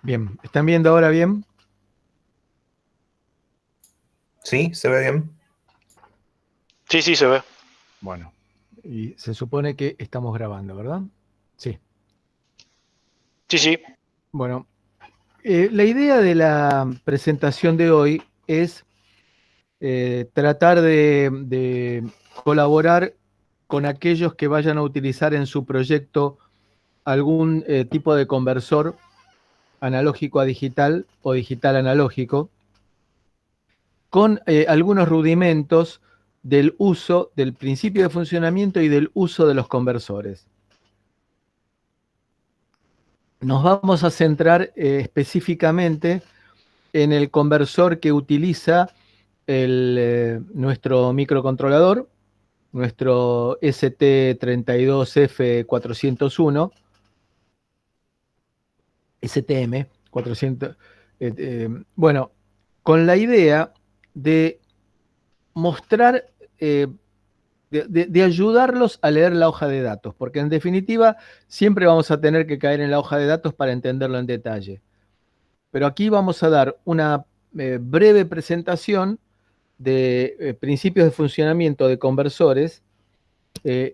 Bien, ¿están viendo ahora bien? Sí, se ve bien. Sí, sí, se ve. Bueno, y se supone que estamos grabando, ¿verdad? Sí. Sí, sí. Bueno, la idea de la presentación de hoy es tratar de colaborar con aquellos que vayan a utilizar en su proyecto algún tipo de conversor analógico a digital o digital analógico, con algunos rudimentos del uso, del principio de funcionamiento y del uso de los conversores. Nos vamos a centrar específicamente en el conversor que utiliza nuestro microcontrolador, nuestro ST32F401, STM 400. Bueno, con la idea de mostrar, de ayudarlos a leer la hoja de datos, porque en definitiva siempre vamos a tener que caer en la hoja de datos para entenderlo en detalle. Pero aquí vamos a dar una breve presentación de principios de funcionamiento de conversores.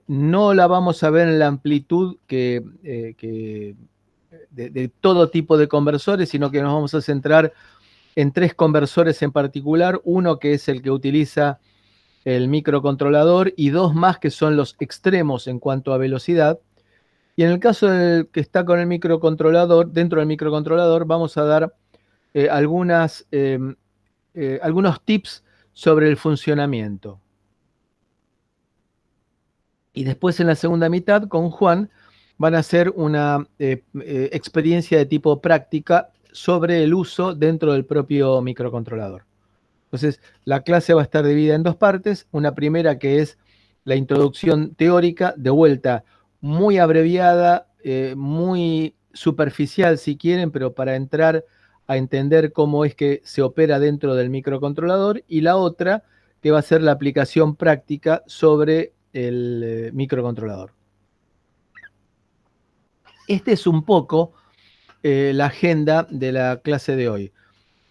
No la vamos a ver en la amplitud de todo tipo de conversores, sino que nos vamos a centrar en tres conversores en particular, uno que es el que utiliza el microcontrolador y dos más que son los extremos en cuanto a velocidad. Y en el caso del que está con el microcontrolador, dentro del microcontrolador vamos a dar algunos tips sobre el funcionamiento. Y después en la segunda mitad con Juan van a hacer una experiencia de tipo práctica sobre el uso dentro del propio microcontrolador. Entonces, la clase va a estar dividida en dos partes. Una primera que es la introducción teórica, de vuelta muy abreviada, muy superficial si quieren, pero para entrar a entender cómo es que se opera dentro del microcontrolador. Y la otra que va a ser la aplicación práctica sobre el microcontrolador. Este es un poco la agenda de la clase de hoy.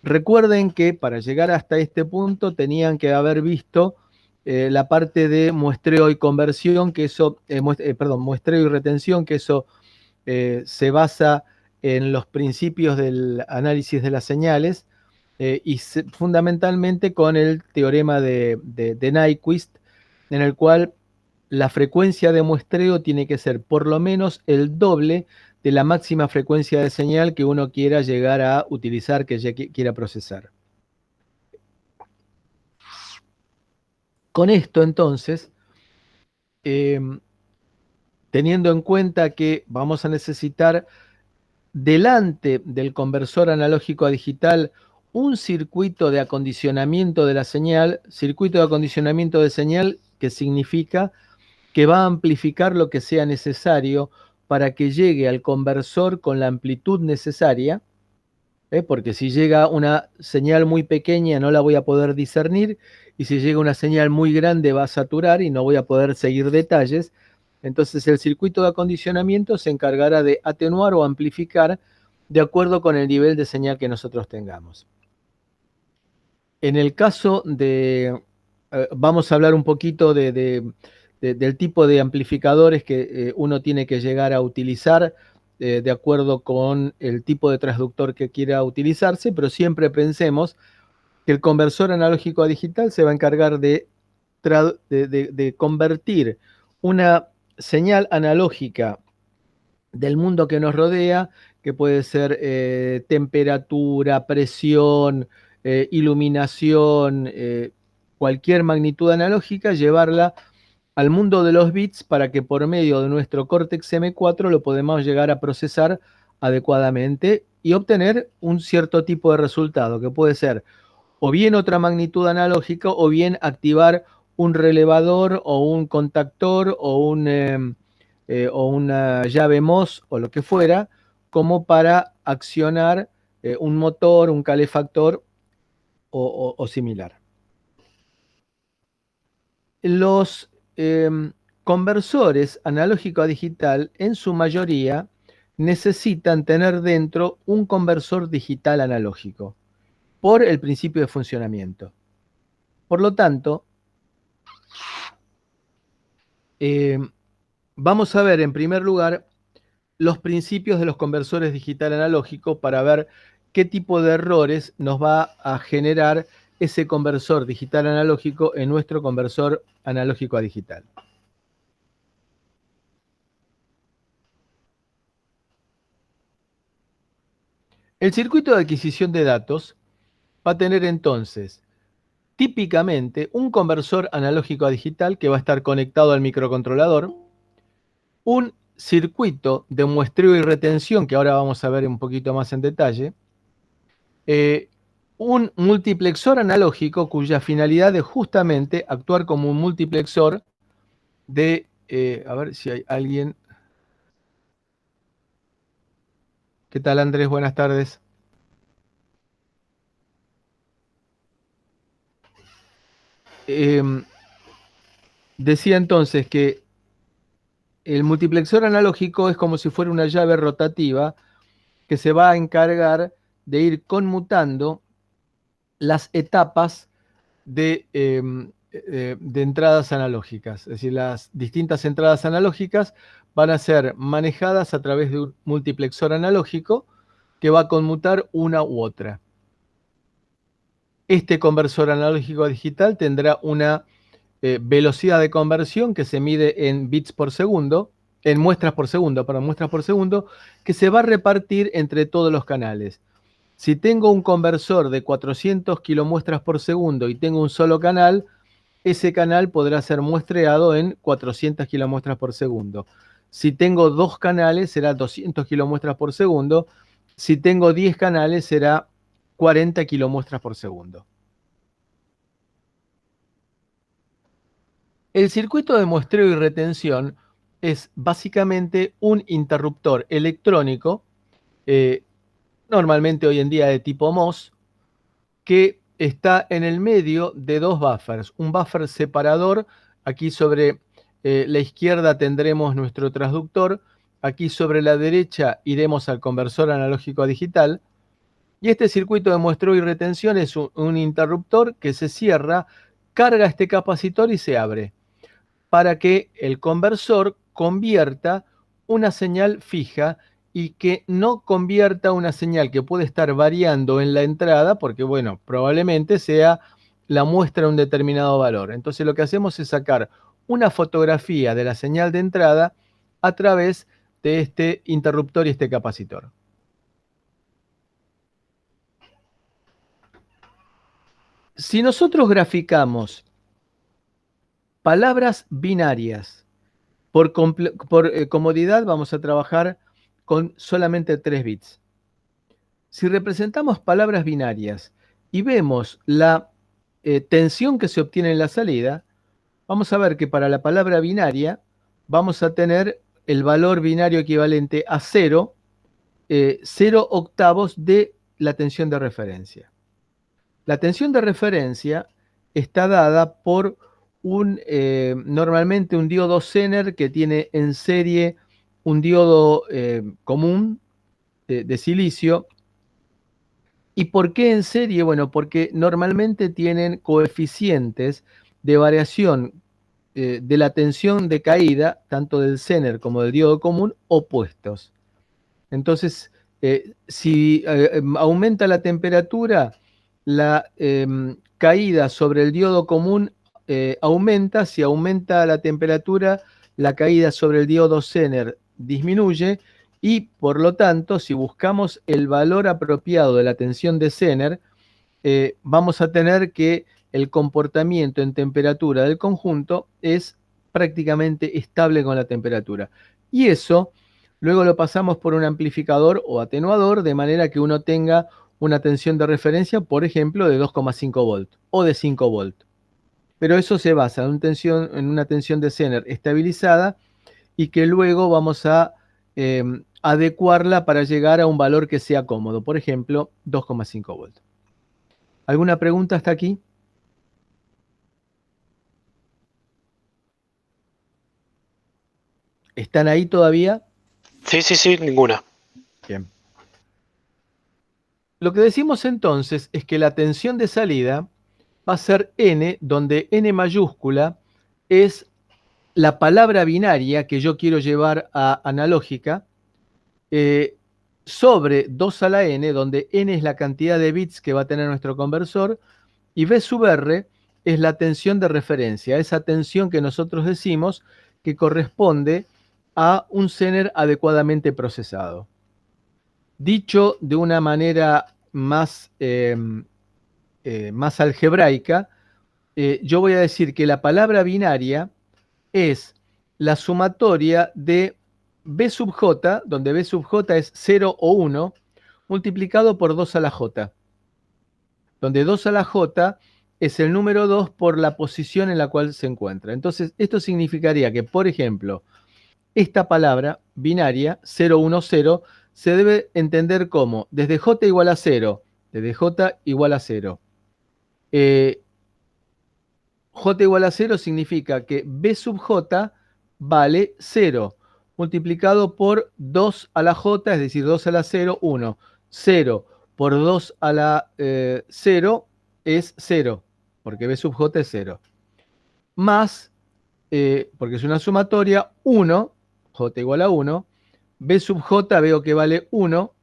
Recuerden que para llegar hasta este punto tenían que haber visto la parte de muestreo y conversión, que eso, muestreo y retención, que eso se basa en los principios del análisis de las señales y fundamentalmente con el teorema de Nyquist, en el cual la frecuencia de muestreo tiene que ser por lo menos el doble de la máxima frecuencia de señal que uno quiera llegar a utilizar, que ya quiera procesar. Con esto, entonces, eh, teniendo en cuenta que vamos a necesitar delante del conversor analógico a digital un circuito de acondicionamiento de la señal, circuito de acondicionamiento de señal que significa que va a amplificar lo que sea necesario para que llegue al conversor con la amplitud necesaria, porque si llega una señal muy pequeña no la voy a poder discernir, y si llega una señal muy grande va a saturar y no voy a poder seguir detalles. Entonces el circuito de acondicionamiento se encargará de atenuar o amplificar de acuerdo con el nivel de señal que nosotros tengamos. En el caso de, vamos a hablar un poquito del tipo de amplificadores que uno tiene que llegar a utilizar de acuerdo con el tipo de transductor que quiera utilizarse, pero siempre pensemos que el conversor analógico a digital se va a encargar de convertir una señal analógica del mundo que nos rodea, que puede ser temperatura, presión, iluminación, cualquier magnitud analógica, llevarla al mundo de los bits para que por medio de nuestro Cortex M4 lo podamos llegar a procesar adecuadamente y obtener un cierto tipo de resultado, que puede ser o bien otra magnitud analógica o bien activar un relevador o un contactor o una llave MOS o lo que fuera, como para accionar un motor, un calefactor o similar. Los conversores analógico a digital, en su mayoría, necesitan tener dentro un conversor digital analógico por el principio de funcionamiento. Por lo tanto, vamos a ver en primer lugar los principios de los conversores digital analógico para ver qué tipo de errores nos va a generar ese conversor digital analógico en nuestro conversor analógico a digital. El circuito de adquisición de datos va a tener entonces típicamente un conversor analógico a digital que va a estar conectado al microcontrolador, un circuito de muestreo y retención que ahora vamos a ver un poquito más en detalle, un multiplexor analógico cuya finalidad es justamente actuar como un multiplexor de, a ver si hay alguien. ¿Qué tal, Andrés? Buenas tardes. Decía entonces que el multiplexor analógico es como si fuera una llave rotativa que se va a encargar de ir conmutando las etapas de entradas analógicas. Es decir, las distintas entradas analógicas van a ser manejadas a través de un multiplexor analógico que va a conmutar una u otra. Este conversor analógico a digital tendrá una velocidad de conversión que se mide en bits por segundo, en muestras por segundo, que se va a repartir entre todos los canales. Si tengo un conversor de 400 kilomuestras por segundo y tengo un solo canal, ese canal podrá ser muestreado en 400 kilomuestras por segundo. Si tengo dos canales, será 200 kilomuestras por segundo. Si tengo 10 canales, será 40 kilomuestras por segundo. El circuito de muestreo y retención es básicamente un interruptor electrónico, normalmente hoy en día de tipo MOS, que está en el medio de dos buffers. Un buffer separador, aquí sobre la izquierda tendremos nuestro transductor, aquí sobre la derecha iremos al conversor analógico a digital, y este circuito de muestreo y retención es un interruptor que se cierra, carga este capacitor y se abre, para que el conversor convierta una señal fija y que no convierta una señal que puede estar variando en la entrada, porque bueno, probablemente sea la muestra de un determinado valor. Entonces lo que hacemos es sacar una fotografía de la señal de entrada a través de este interruptor y este capacitor. Si nosotros graficamos palabras binarias, por comodidad vamos a trabajar con solamente 3 bits. Si representamos palabras binarias y vemos la tensión que se obtiene en la salida, vamos a ver que para la palabra binaria vamos a tener el valor binario equivalente a 0, 0 octavos de la tensión de referencia. La tensión de referencia está dada por normalmente un diodo Zener que tiene en serie un diodo común de silicio. ¿Y por qué en serie? Bueno, porque normalmente tienen coeficientes de variación de la tensión de caída, tanto del Zener como del diodo común, opuestos. Entonces, si aumenta la temperatura, la caída sobre el diodo común aumenta. Si aumenta la temperatura, la caída sobre el diodo Zener disminuye y, por lo tanto, si buscamos el valor apropiado de la tensión de Zener, vamos a tener que el comportamiento en temperatura del conjunto es prácticamente estable con la temperatura. Y eso luego lo pasamos por un amplificador o atenuador de manera que uno tenga una tensión de referencia, por ejemplo, de 2,5 volt o de 5 volt. Pero eso se basa en una tensión de Zener estabilizada y que luego vamos a adecuarla para llegar a un valor que sea cómodo, por ejemplo, 2,5 volt. ¿Alguna pregunta hasta aquí? ¿Están ahí todavía? Sí, ninguna. Bien. Lo que decimos entonces es que la tensión de salida va a ser n, donde n mayúscula es la palabra binaria que yo quiero llevar a analógica, sobre 2 a la n, donde n es la cantidad de bits que va a tener nuestro conversor, y V sub R es la tensión de referencia, esa tensión que nosotros decimos que corresponde a un Zener adecuadamente procesado. Dicho de una manera más algebraica, yo voy a decir que la palabra binaria es la sumatoria de B sub J, donde B sub J es 0 o 1, multiplicado por 2 a la J, donde 2 a la J es el número 2 por la posición en la cual se encuentra. Entonces, esto significaría que, por ejemplo, esta palabra binaria, 0, 1, 0, se debe entender como desde J igual a 0, desde J igual a 0. J igual a 0 significa que B sub J vale 0, multiplicado por 2 a la J, es decir, 2 a la 0, 1. 0 por 2 a la 0 es 0, porque B sub J es 0. Más, porque es una sumatoria, 1, J igual a 1, B sub J veo que vale 1,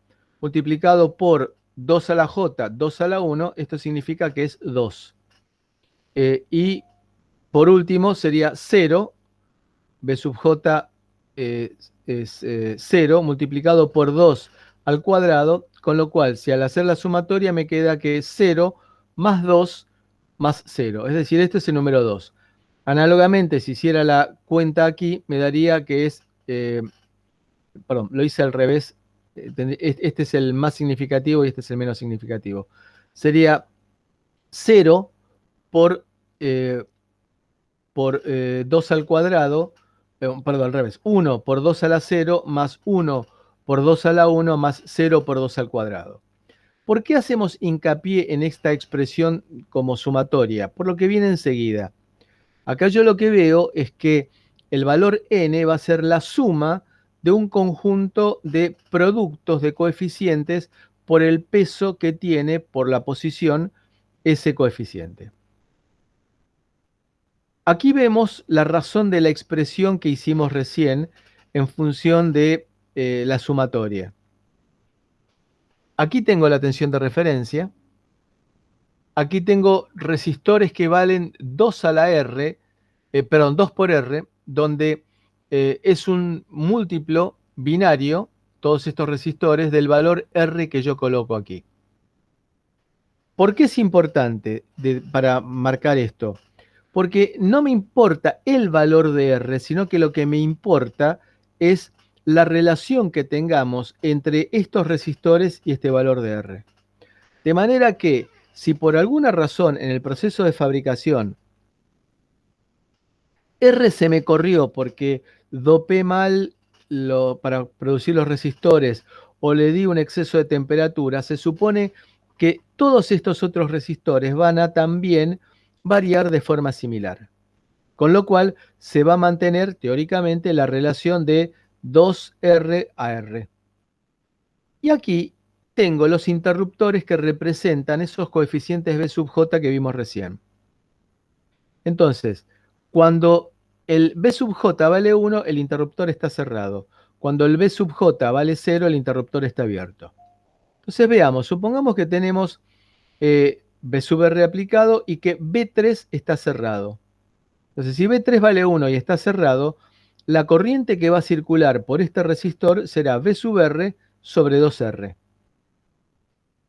multiplicado por 2 a la J, 2 a la 1, esto significa que es 2. Y por último sería 0, B sub J es 0, multiplicado por 2 al cuadrado, con lo cual si al hacer la sumatoria me queda que es 0 más 2 más 0, es decir, este es el número 2. Análogamente, si hiciera la cuenta aquí, me daría que es, perdón, lo hice al revés, este es el más significativo y este es el menos significativo. Sería 0 por 2 al cuadrado, perdón, al revés, 1 por 2 a la 0 más 1 por 2 a la 1 más 0 por 2 al cuadrado. ¿Por qué hacemos hincapié en esta expresión como sumatoria? Por lo que viene enseguida. Acá yo lo que veo es que el valor n va a ser la suma de un conjunto de productos de coeficientes por el peso que tiene por la posición ese coeficiente. Aquí vemos la razón de la expresión que hicimos recién en función de la sumatoria. Aquí tengo la tensión de referencia. Aquí tengo resistores que valen 2 a la R, perdón, 2 por R, donde es un múltiplo binario, todos estos resistores, del valor R que yo coloco aquí. ¿Por qué es importante para marcar esto? Porque no me importa el valor de R, sino que lo que me importa es la relación que tengamos entre estos resistores y este valor de R. De manera que, si por alguna razón en el proceso de fabricación R se me corrió porque dopé mal para producir los resistores o le di un exceso de temperatura, se supone que todos estos otros resistores van a también variar de forma similar. Con lo cual se va a mantener teóricamente la relación de 2R a R. Y aquí tengo los interruptores que representan esos coeficientes B sub J que vimos recién. Entonces, cuando el B sub J vale 1, el interruptor está cerrado. Cuando el B sub J vale 0, el interruptor está abierto. Entonces veamos, supongamos que tenemos B sub R aplicado y que B3 está cerrado. Entonces, si B3 vale 1 y está cerrado, la corriente que va a circular por este resistor será V sub R sobre 2R.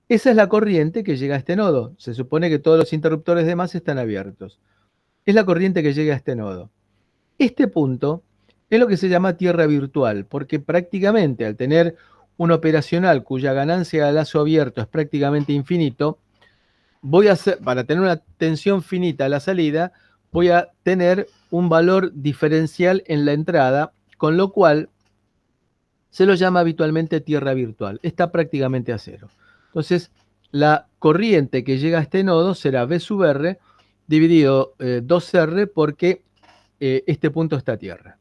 Esa es la corriente que llega a este nodo. Se supone que todos los interruptores demás están abiertos. Es la corriente que llega a este nodo. Este punto es lo que se llama tierra virtual, porque prácticamente al tener un operacional cuya ganancia de lazo abierto es prácticamente infinito, voy a hacer, para tener una tensión finita a la salida, voy a tener un valor diferencial en la entrada, con lo cual se lo llama habitualmente tierra virtual. Está prácticamente a cero. Entonces, la corriente que llega a este nodo será V sub R dividido 2R porque este punto está a tierra.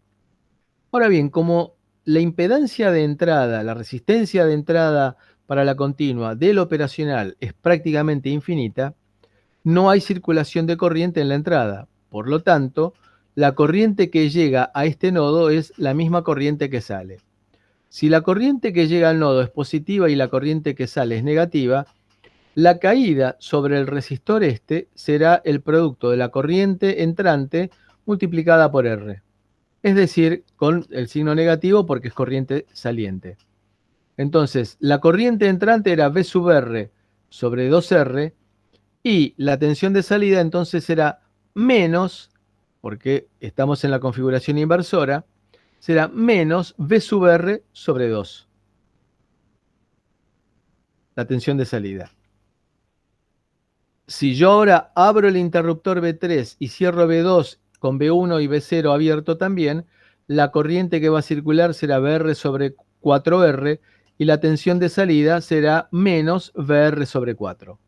Ahora bien, como la impedancia de entrada, la resistencia de entrada para la continua del operacional es prácticamente infinita, no hay circulación de corriente en la entrada. Por lo tanto, la corriente que llega a este nodo es la misma corriente que sale. Si la corriente que llega al nodo es positiva y la corriente que sale es negativa, la caída sobre el resistor este será el producto de la corriente entrante multiplicada por R. Es decir, con el signo negativo porque es corriente saliente. Entonces, la corriente entrante era V sub R sobre 2R y la tensión de salida entonces será menos, porque estamos en la configuración inversora, será menos V sub R sobre 2. La tensión de salida. Si yo ahora abro el interruptor B3 y cierro B2 con B1 y B0 abierto también, la corriente que va a circular será VR sobre 4R y la tensión de salida será menos VR sobre 4.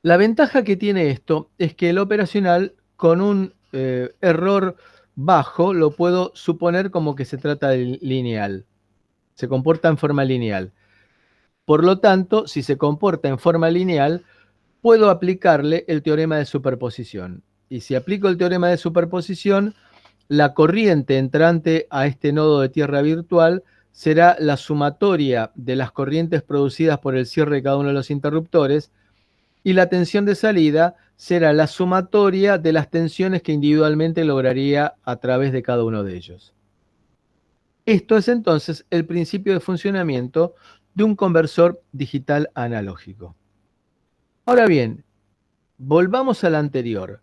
La ventaja que tiene esto es que el operacional con un error bajo lo puedo suponer como que se trata de lineal. Se comporta en forma lineal. Por lo tanto, si se comporta en forma lineal, puedo aplicarle el teorema de superposición. Y si aplico el teorema de superposición, la corriente entrante a este nodo de tierra virtual será la sumatoria de las corrientes producidas por el cierre de cada uno de los interruptores y la tensión de salida será la sumatoria de las tensiones que individualmente lograría a través de cada uno de ellos. Esto es entonces el principio de funcionamiento de un conversor digital analógico. Ahora bien, volvamos al anterior.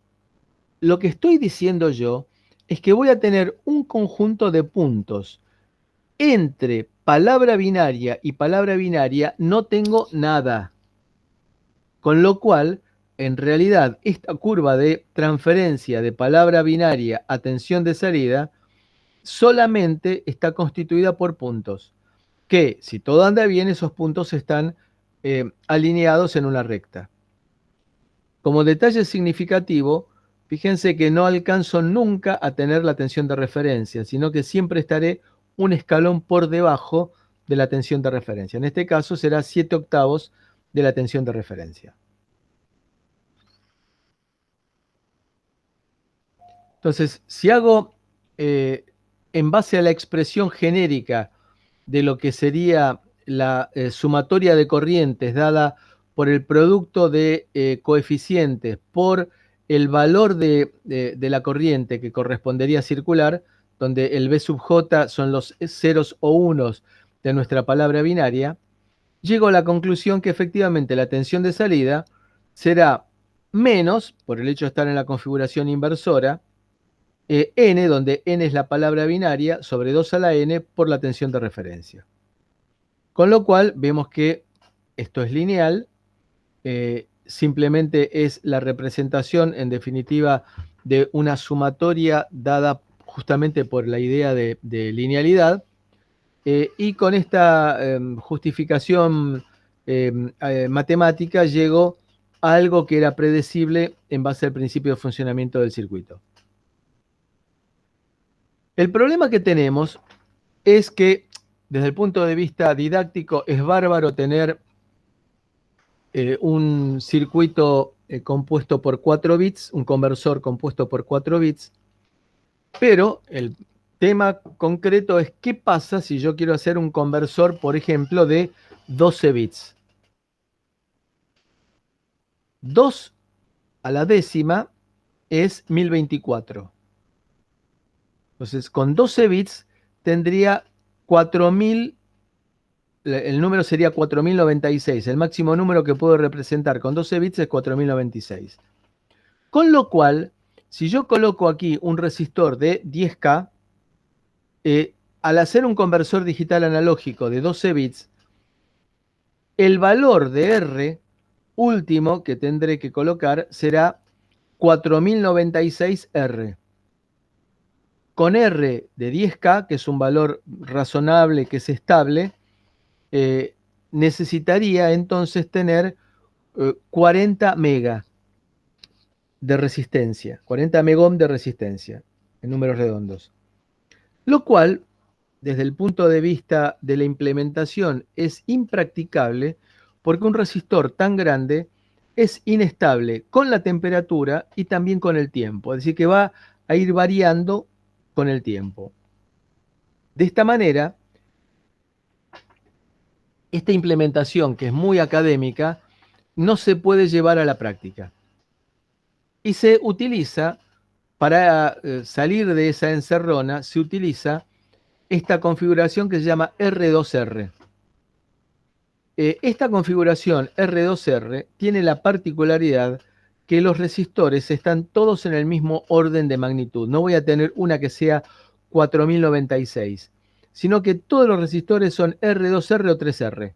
Lo que estoy diciendo yo es que voy a tener un conjunto de puntos. Entre palabra binaria y palabra binaria no tengo nada. Con lo cual, en realidad, esta curva de transferencia de palabra binaria a tensión de salida solamente está constituida por puntos, que si todo anda bien, esos puntos están alineados en una recta. Como detalle significativo, fíjense que no alcanzo nunca a tener la tensión de referencia, sino que siempre estaré un escalón por debajo de la tensión de referencia. En este caso será 7/8 de la tensión de referencia. Entonces, si hago en base a la expresión genérica de lo que sería la sumatoria de corrientes dada por el producto de coeficientes por el valor de la corriente que correspondería a circular, donde el B sub J son los ceros o unos de nuestra palabra binaria, llego a la conclusión que efectivamente la tensión de salida será menos, por el hecho de estar en la configuración inversora, n, donde n es la palabra binaria, sobre 2 a la n por la tensión de referencia. Con lo cual vemos que esto es lineal, simplemente es la representación, en definitiva, de una sumatoria dada justamente por la idea de linealidad, y con esta justificación matemática llego a algo que era predecible en base al principio de funcionamiento del circuito. El problema que tenemos es que, desde el punto de vista didáctico, es bárbaro tener un circuito compuesto por 4 bits, un conversor compuesto por 4 bits, pero el tema concreto es qué pasa si yo quiero hacer un conversor, por ejemplo, de 12 bits. 2 a la décima es 1024. Entonces, con 12 bits tendría 4000, el número sería 4096. El máximo número que puedo representar con 12 bits es 4096. Con lo cual, si yo coloco aquí un resistor de 10K, al hacer un conversor digital analógico de 12 bits, el valor de R último que tendré que colocar será 4096R. Con R de 10K, que es un valor razonable, que es estable, necesitaría entonces tener 40 mega de resistencia, 40 megohm de resistencia, en números redondos. Lo cual, desde el punto de vista de la implementación, es impracticable porque un resistor tan grande es inestable con la temperatura y también con el tiempo. Es decir, que va a ir variando con el tiempo. De esta manera, esta implementación, que es muy académica, no se puede llevar a la práctica. Y se utiliza, para salir de esa encerrona, se utiliza esta configuración que se llama R2R. Esta configuración R2R tiene la particularidad que los resistores están todos en el mismo orden de magnitud. No voy a tener una que sea 4096, sino que todos los resistores son R2R o 3R.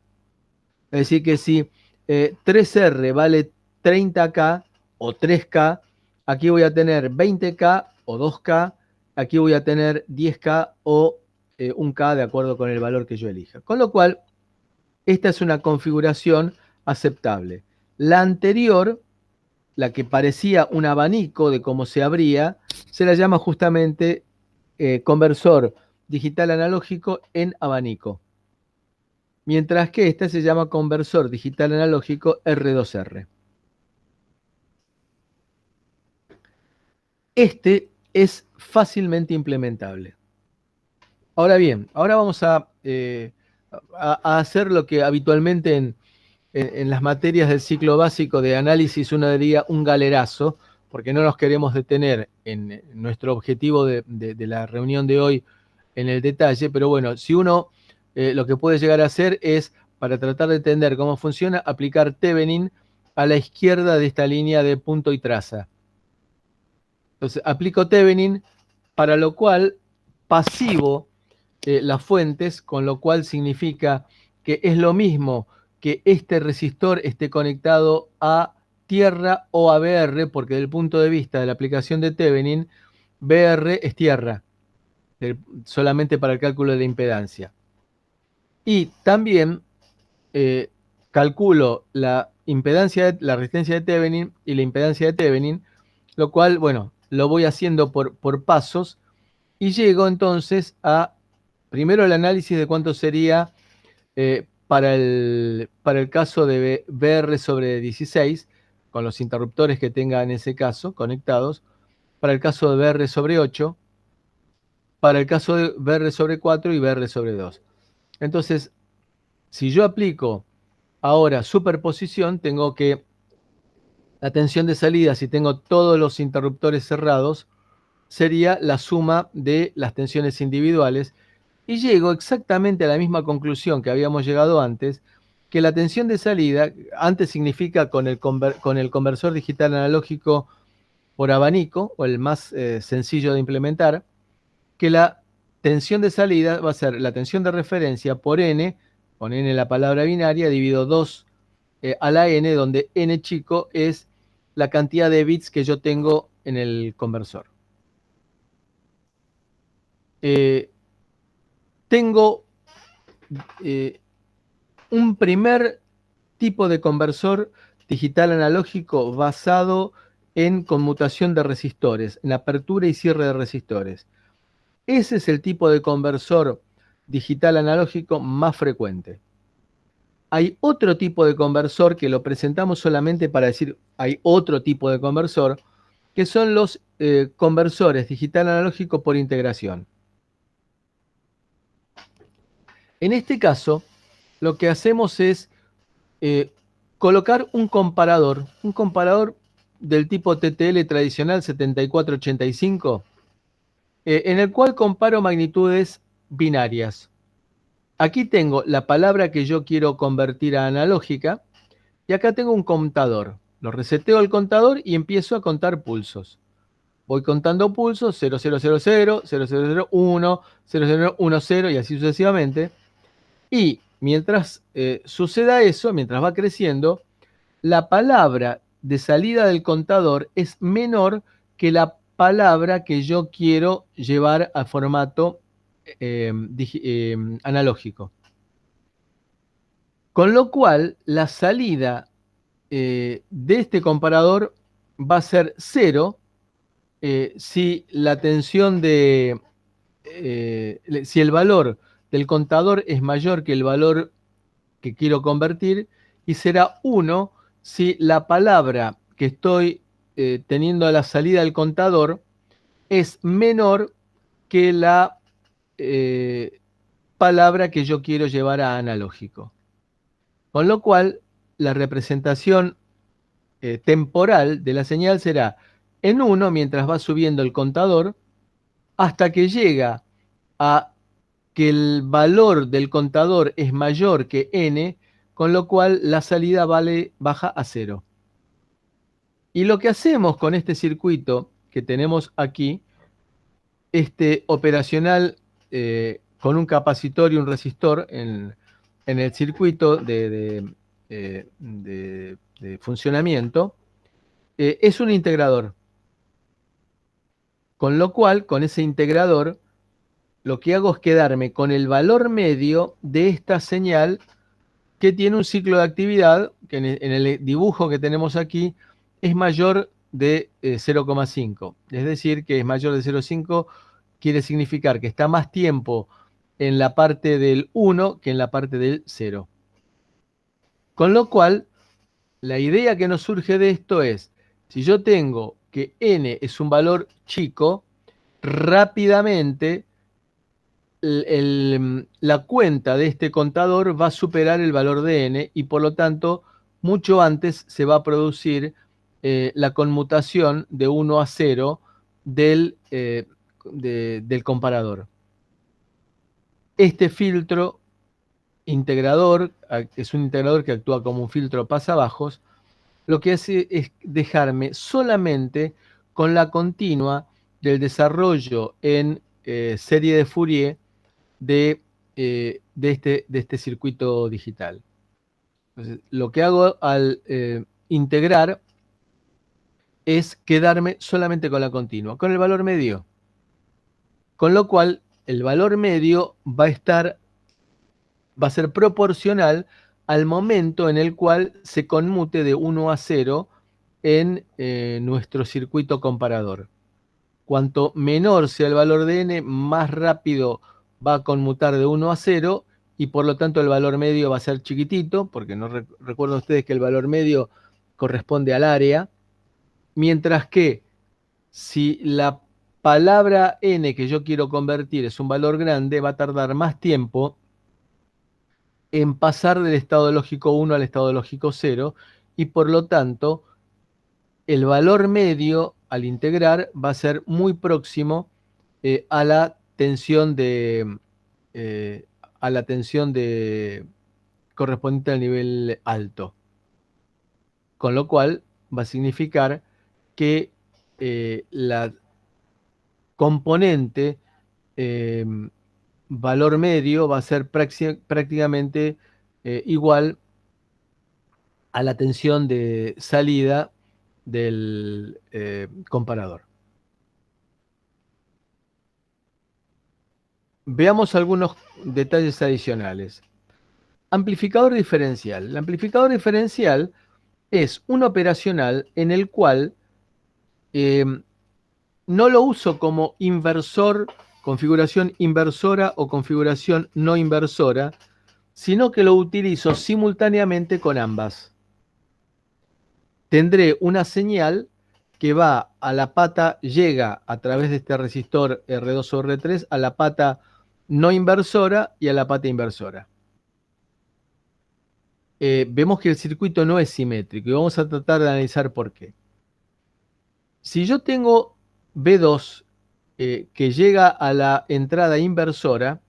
Es decir, que si 3R vale 30K o 3K, aquí voy a tener 20K o 2K, aquí voy a tener 10K o 1K de acuerdo con el valor que yo elija. Con lo cual, esta es una configuración aceptable. La anterior, la que parecía un abanico de cómo se abría, se la llama justamente conversor digital analógico en abanico. Mientras que esta se llama conversor digital analógico R2R. Este es fácilmente implementable. Ahora bien, ahora vamos a hacer lo que habitualmente en las materias del ciclo básico de análisis uno diría un galerazo, porque no nos queremos detener en nuestro objetivo de la reunión de hoy en el detalle, pero bueno, si uno lo que puede llegar a hacer es, para tratar de entender cómo funciona, aplicar Thevenin a la izquierda de esta línea de punto y traza. Entonces, aplico Thevenin, para lo cual pasivo las fuentes, con lo cual significa que es lo mismo que este resistor esté conectado a tierra o a BR, porque desde el punto de vista de la aplicación de Thevenin, BR es tierra, solamente para el cálculo de la impedancia. Y también calculo la impedancia, la resistencia de Thevenin y la impedancia de Thevenin, lo cual, bueno, lo voy haciendo por pasos y llego entonces a, primero el análisis de cuánto sería para el caso de BR sobre 16, con los interruptores que tenga en ese caso conectados, para el caso de BR sobre 8, para el caso de BR sobre 4 y BR sobre 2. Entonces, si yo aplico ahora superposición, tengo que la tensión de salida, si tengo todos los interruptores cerrados, sería la suma de las tensiones individuales, y llego exactamente a la misma conclusión que habíamos llegado antes, que la tensión de salida, antes significa con el conversor digital analógico por abanico, o el más sencillo de implementar, que la tensión de salida va a ser la tensión de referencia por n, con n la palabra binaria, dividido 2 a la n, donde n chico es la cantidad de bits que yo tengo en el conversor. Tengo un primer tipo de conversor digital analógico basado en conmutación de resistores, en apertura y cierre de resistores. Ese es el tipo de conversor digital analógico más frecuente. Hay otro tipo de conversor que lo presentamos solamente para decir hay otro tipo de conversor, que son los conversores digital analógico por integración. En este caso, lo que hacemos es colocar un comparador del tipo TTL tradicional 7485, en el cual comparo magnitudes binarias. Aquí tengo la palabra que yo quiero convertir a analógica y acá tengo un contador. Lo reseteo el contador y empiezo a contar pulsos. Voy contando pulsos 0000, 0001, 0010 y así sucesivamente. Y mientras suceda eso, mientras va creciendo, la palabra de salida del contador es menor que la palabra que yo quiero llevar a formato analógico. Con lo cual, la salida de este comparador va a ser 0 si la tensión de si el valor del contador es mayor que el valor que quiero convertir, y será 1 si la palabra que estoy teniendo a la salida del contador es menor que la palabra que yo quiero llevar a analógico. Con lo cual, la representación temporal de la señal será en 1 mientras va subiendo el contador hasta que llega a que el valor del contador es mayor que n, con lo cual la salida baja a 0. Y lo que hacemos con este circuito que tenemos aquí, este operacional con un capacitor y un resistor en el circuito de funcionamiento, es un integrador. Con lo cual, con ese integrador, lo que hago es quedarme con el valor medio de esta señal que tiene un ciclo de actividad, que en el dibujo que tenemos aquí es mayor de 0,5. Es decir, que es mayor de 0,5 quiere significar que está más tiempo en la parte del 1 que en la parte del 0. Con lo cual, la idea que nos surge de esto es, si yo tengo que n es un valor chico, rápidamente la cuenta de este contador va a superar el valor de n y por lo tanto mucho antes se va a producir la conmutación de 1 a 0 del comparador. Este filtro integrador, es un integrador que actúa como un filtro pasabajos, lo que hace es dejarme solamente con la continua del desarrollo en serie de Fourier de este circuito digital. Entonces, lo que hago al integrar es quedarme solamente con la continua, con el valor medio. Con lo cual, el valor medio va a ser proporcional al momento en el cual se conmute de 1 a 0 en nuestro circuito comparador. Cuanto menor sea el valor de n, más rápido va a conmutar de 1 a 0 y por lo tanto el valor medio va a ser chiquitito, porque no recuerden ustedes que el valor medio corresponde al área, mientras que si la palabra n que yo quiero convertir es un valor grande, va a tardar más tiempo en pasar del estado lógico 1 al estado lógico 0 y por lo tanto el valor medio al integrar va a ser muy próximo a la tensión correspondiente al nivel alto. Con lo cual va a significar que la componente valor medio va a ser prácticamente igual a la tensión de salida del comparador. Veamos algunos detalles adicionales. Amplificador diferencial. El amplificador diferencial es un operacional en el cual no lo uso como inversor, configuración inversora o configuración no inversora, sino que lo utilizo simultáneamente con ambas. Tendré una señal que va a la pata, llega a través de este resistor R2 o R3 a la pata no inversora y a la pata inversora. Vemos que el circuito no es simétrico y vamos a tratar de analizar por qué. Si yo tengo B2 que llega a la entrada inversora,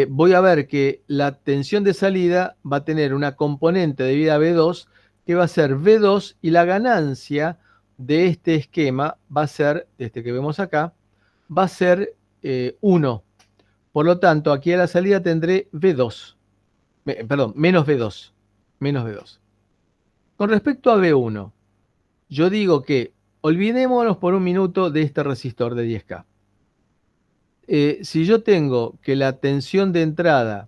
voy a ver que la tensión de salida va a tener una componente debida a B2 que va a ser V2 y la ganancia de este esquema va a ser, este que vemos acá, va a ser 1. Por lo tanto, aquí a la salida tendré V2. Perdón, menos V2. Menos V2. Con respecto a V1, yo digo que olvidémonos por un minuto de este resistor de 10K. Si yo tengo que la tensión de entrada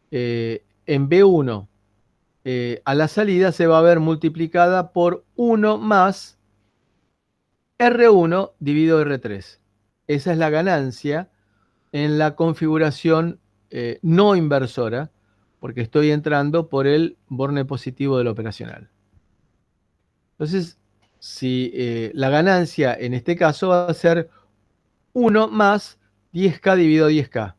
en B1 a la salida se va a ver multiplicada por 1 más R1 dividido R3. Esa es la ganancia en la configuración no inversora, porque estoy entrando por el borne positivo del operacional. Entonces, si la ganancia en este caso va a ser 1 más 10K dividido 10K.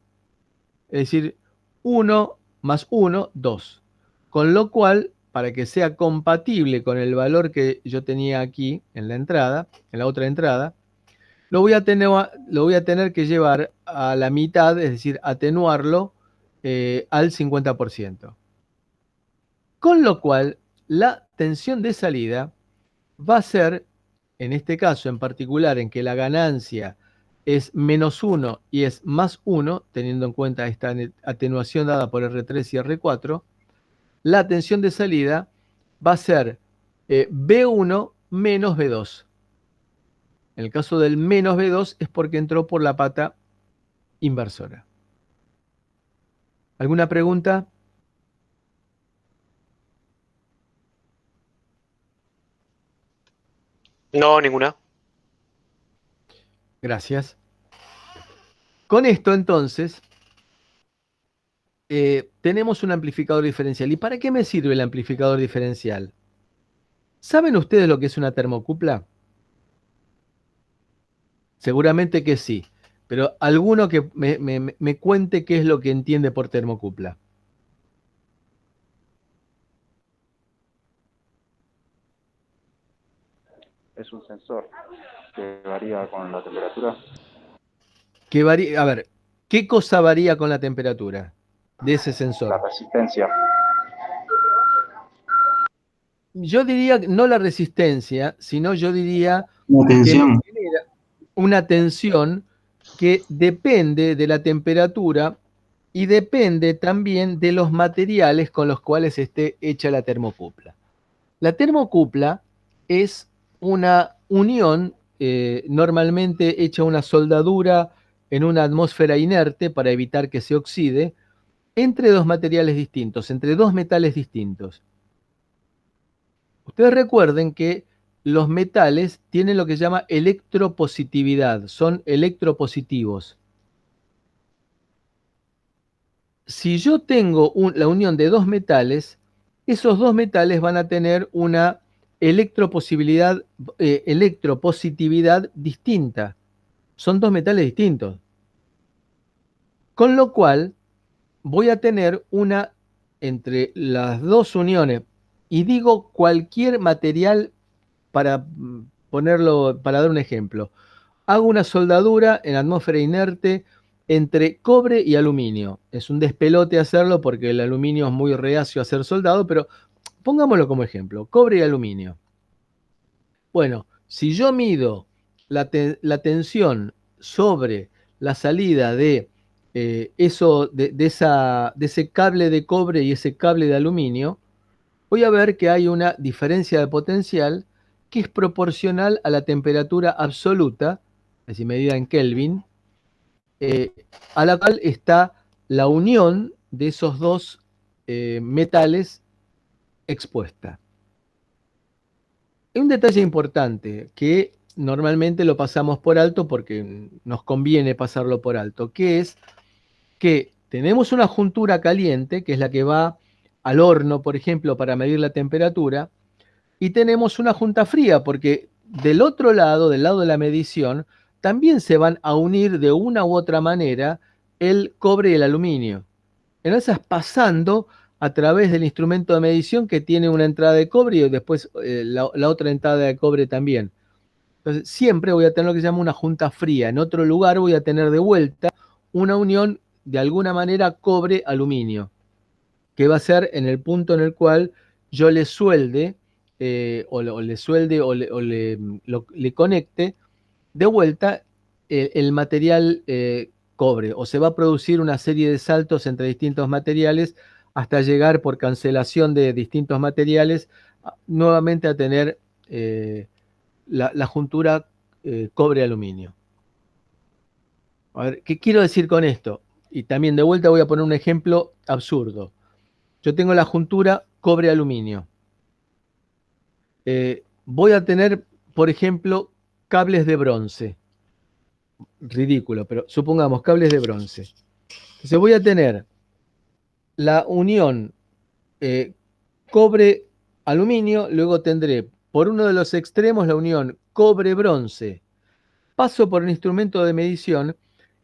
Es decir, 1 más 1, 2. Con lo cual, para que sea compatible con el valor que yo tenía aquí en la entrada, en la otra entrada, lo voy a tener que llevar a la mitad, es decir, atenuarlo al 50%. Con lo cual, la tensión de salida va a ser, en este caso en particular, en que la ganancia es menos 1 y es más 1, teniendo en cuenta esta atenuación dada por R3 y R4, la tensión de salida va a ser B1 menos B2. En el caso del menos B2 es porque entró por la pata inversora. ¿Alguna pregunta? No, ninguna. Gracias. Con esto, entonces, tenemos un amplificador diferencial. ¿Y para qué me sirve el amplificador diferencial? ¿Saben ustedes lo que es una termocupla? Seguramente que sí, pero alguno que me cuente qué es lo que entiende por termocupla. Es un sensor que varía con la temperatura. Que varía, a ver, ¿qué cosa varía con la temperatura de ese La sensor? resistencia. Yo diría no la resistencia, sino yo diría La que me tensión. genera una tensión que depende de la temperatura y depende también de los materiales con los cuales esté hecha la termocupla. La termocupla es una unión normalmente hecha una soldadura en una atmósfera inerte para evitar que se oxide entre dos materiales distintos, entre dos metales distintos. Ustedes recuerden que los metales tienen lo que se llama electropositividad, son electropositivos. Si yo tengo la unión de dos metales, esos dos metales van a tener una electropositividad distinta. Son dos metales distintos. Con lo cual, voy a tener una entre las dos uniones, y digo cualquier material para ponerlo, para dar un ejemplo. Hago una soldadura en atmósfera inerte entre cobre y aluminio. Es un despelote hacerlo porque el aluminio es muy reacio a ser soldado, pero pongámoslo como ejemplo, cobre y aluminio. Bueno, si yo mido la tensión sobre la salida de ese cable de cobre y ese cable de aluminio, voy a ver que hay una diferencia de potencial que es proporcional a la temperatura absoluta, es decir, medida en Kelvin, eh, a la cual está la unión de esos dos metales expuesta. Hay un detalle importante que normalmente lo pasamos por alto porque nos conviene pasarlo por alto, que es que tenemos una juntura caliente, que es la que va al horno, por ejemplo, para medir la temperatura, y tenemos una junta fría, porque del otro lado, del lado de la medición, también se van a unir de una u otra manera el cobre y el aluminio. Entonces, pasando a través del instrumento de medición que tiene una entrada de cobre y después la otra entrada de cobre también. Entonces, siempre voy a tener lo que se llama una junta fría. En otro lugar voy a tener de vuelta una unión de alguna manera cobre-aluminio, que va a ser en el punto en el cual yo le suelde, le conecte de vuelta el material cobre, o se va a producir una serie de saltos entre distintos materiales hasta llegar por cancelación de distintos materiales nuevamente a tener la juntura cobre-aluminio. A ver, ¿qué quiero decir con esto? Y también de vuelta voy a poner un ejemplo absurdo. Yo tengo la juntura cobre-aluminio. Voy a tener, por ejemplo, cables de bronce. ridículo, pero supongamos cables de bronce. Entonces voy a tener la unión cobre-aluminio, luego tendré por uno de los extremos la unión cobre-bronce. Paso por el instrumento de medición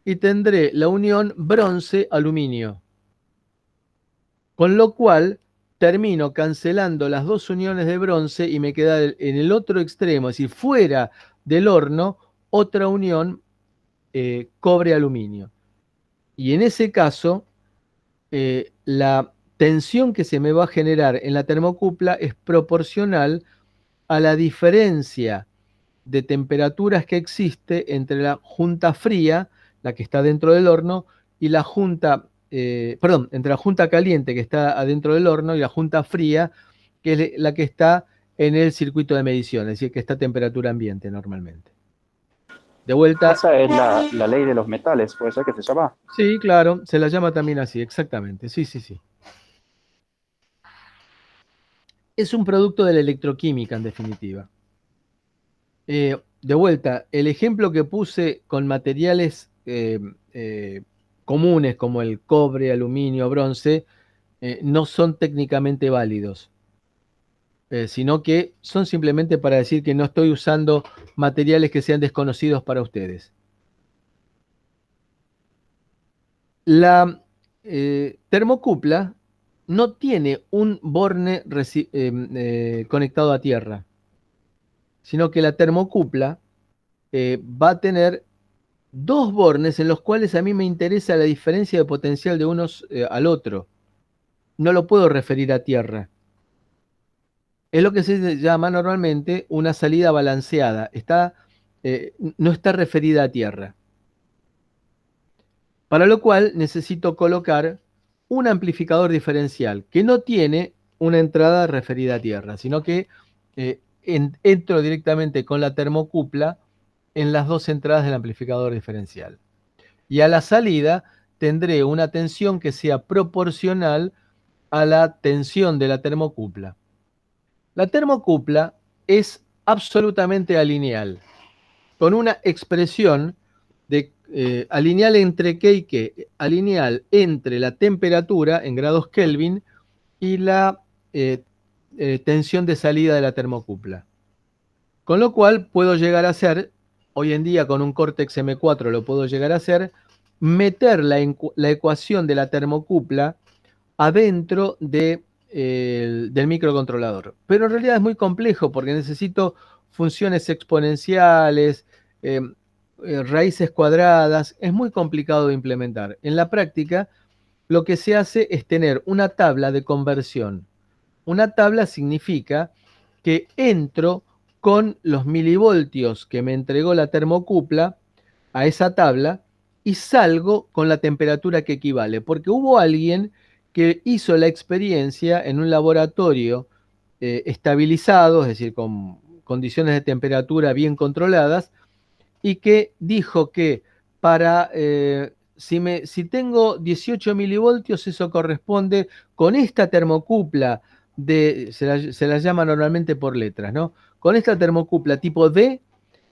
y tendré la unión bronce-aluminio. Con lo cual termino cancelando las dos uniones de bronce y me queda en el otro extremo, es decir, fuera del horno, otra unión cobre-aluminio. Y en ese caso, la tensión que se me va a generar en la termocupla es proporcional a la diferencia de temperaturas que existe entre la junta fría, la que está dentro del horno, y la junta, entre la junta caliente que está adentro del horno y la junta fría, que es la que está en el circuito de medición, es decir, que está a temperatura ambiente normalmente. De vuelta. Esa es la ley de los metales, ¿puede ser que se llama? Sí, claro, se la llama también así, exactamente. Sí, sí, sí. Es un producto de la electroquímica, en definitiva. De vuelta, el ejemplo que puse con materiales comunes como el cobre, aluminio, bronce, no son técnicamente válidos, sino que son simplemente para decir que no estoy usando materiales que sean desconocidos para ustedes. La termocupla no tiene un borne conectado a tierra, sino que la termocupla va a tener dos bornes en los cuales a mí me interesa la diferencia de potencial de unos al otro. No lo puedo referir a tierra. Es lo que se llama normalmente una salida balanceada. No está referida a tierra. Para lo cual necesito colocar un amplificador diferencial que no tiene una entrada referida a tierra, sino que entro directamente con la termocupla en las dos entradas del amplificador diferencial. Y a la salida tendré una tensión que sea proporcional a la tensión de la termocupla. La termocupla es absolutamente alineal, con una expresión de alineal entre qué y qué, alineal entre la temperatura en grados Kelvin y la tensión de salida de la termocupla. Con lo cual puedo llegar a hacer, hoy en día con un Cortex M4 lo puedo llegar a hacer, meter la ecuación de la termocupla adentro del microcontrolador. Pero en realidad es muy complejo porque necesito funciones exponenciales, raíces cuadradas, es muy complicado de implementar. En la práctica, lo que se hace es tener una tabla de conversión. Una tabla significa que entro con los milivoltios que me entregó la termocupla a esa tabla y salgo con la temperatura que equivale, porque hubo alguien que hizo la experiencia en un laboratorio estabilizado, es decir, con condiciones de temperatura bien controladas, y que dijo que si tengo 18 milivoltios, eso corresponde con esta termocupla se la llama normalmente por letras, ¿no? Con esta termocupla tipo D,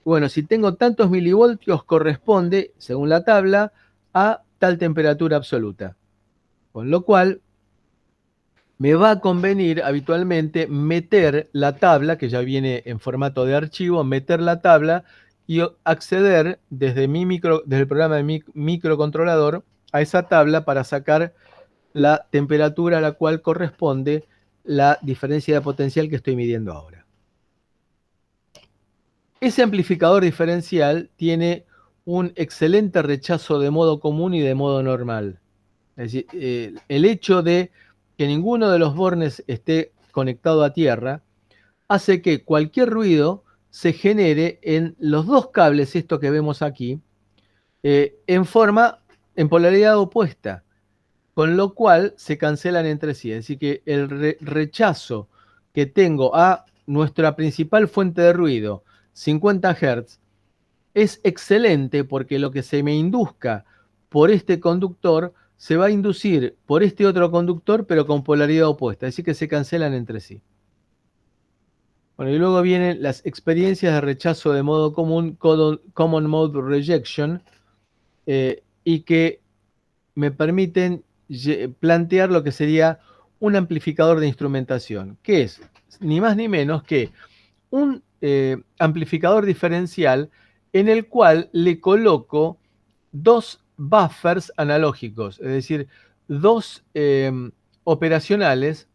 bueno, si tengo tantos milivoltios, corresponde, según la tabla, a tal temperatura absoluta. Con lo cual, me va a convenir habitualmente meter la tabla, que ya viene en formato de archivo, meter la tabla y acceder desde el programa de mi microcontrolador a esa tabla para sacar la temperatura a la cual corresponde la diferencia de potencial que estoy midiendo ahora. Ese amplificador diferencial tiene un excelente rechazo de modo común y de modo normal. Es decir, el hecho de que ninguno de los bornes esté conectado a tierra hace que cualquier ruido se genere en los dos cables, estos que vemos aquí, en polaridad opuesta, con lo cual se cancelan entre sí. Es decir, que el rechazo que tengo a nuestra principal fuente de ruido, 50 Hz, es excelente porque lo que se me induzca por este conductor se va a inducir por este otro conductor, pero con polaridad opuesta, es decir, que se cancelan entre sí. Bueno, y luego vienen las experiencias de rechazo de modo común, Common Mode Rejection, y que me permiten plantear lo que sería un amplificador de instrumentación, que es ni más ni menos que un amplificador diferencial en el cual le coloco dos buffers analógicos, es decir, dos operacionales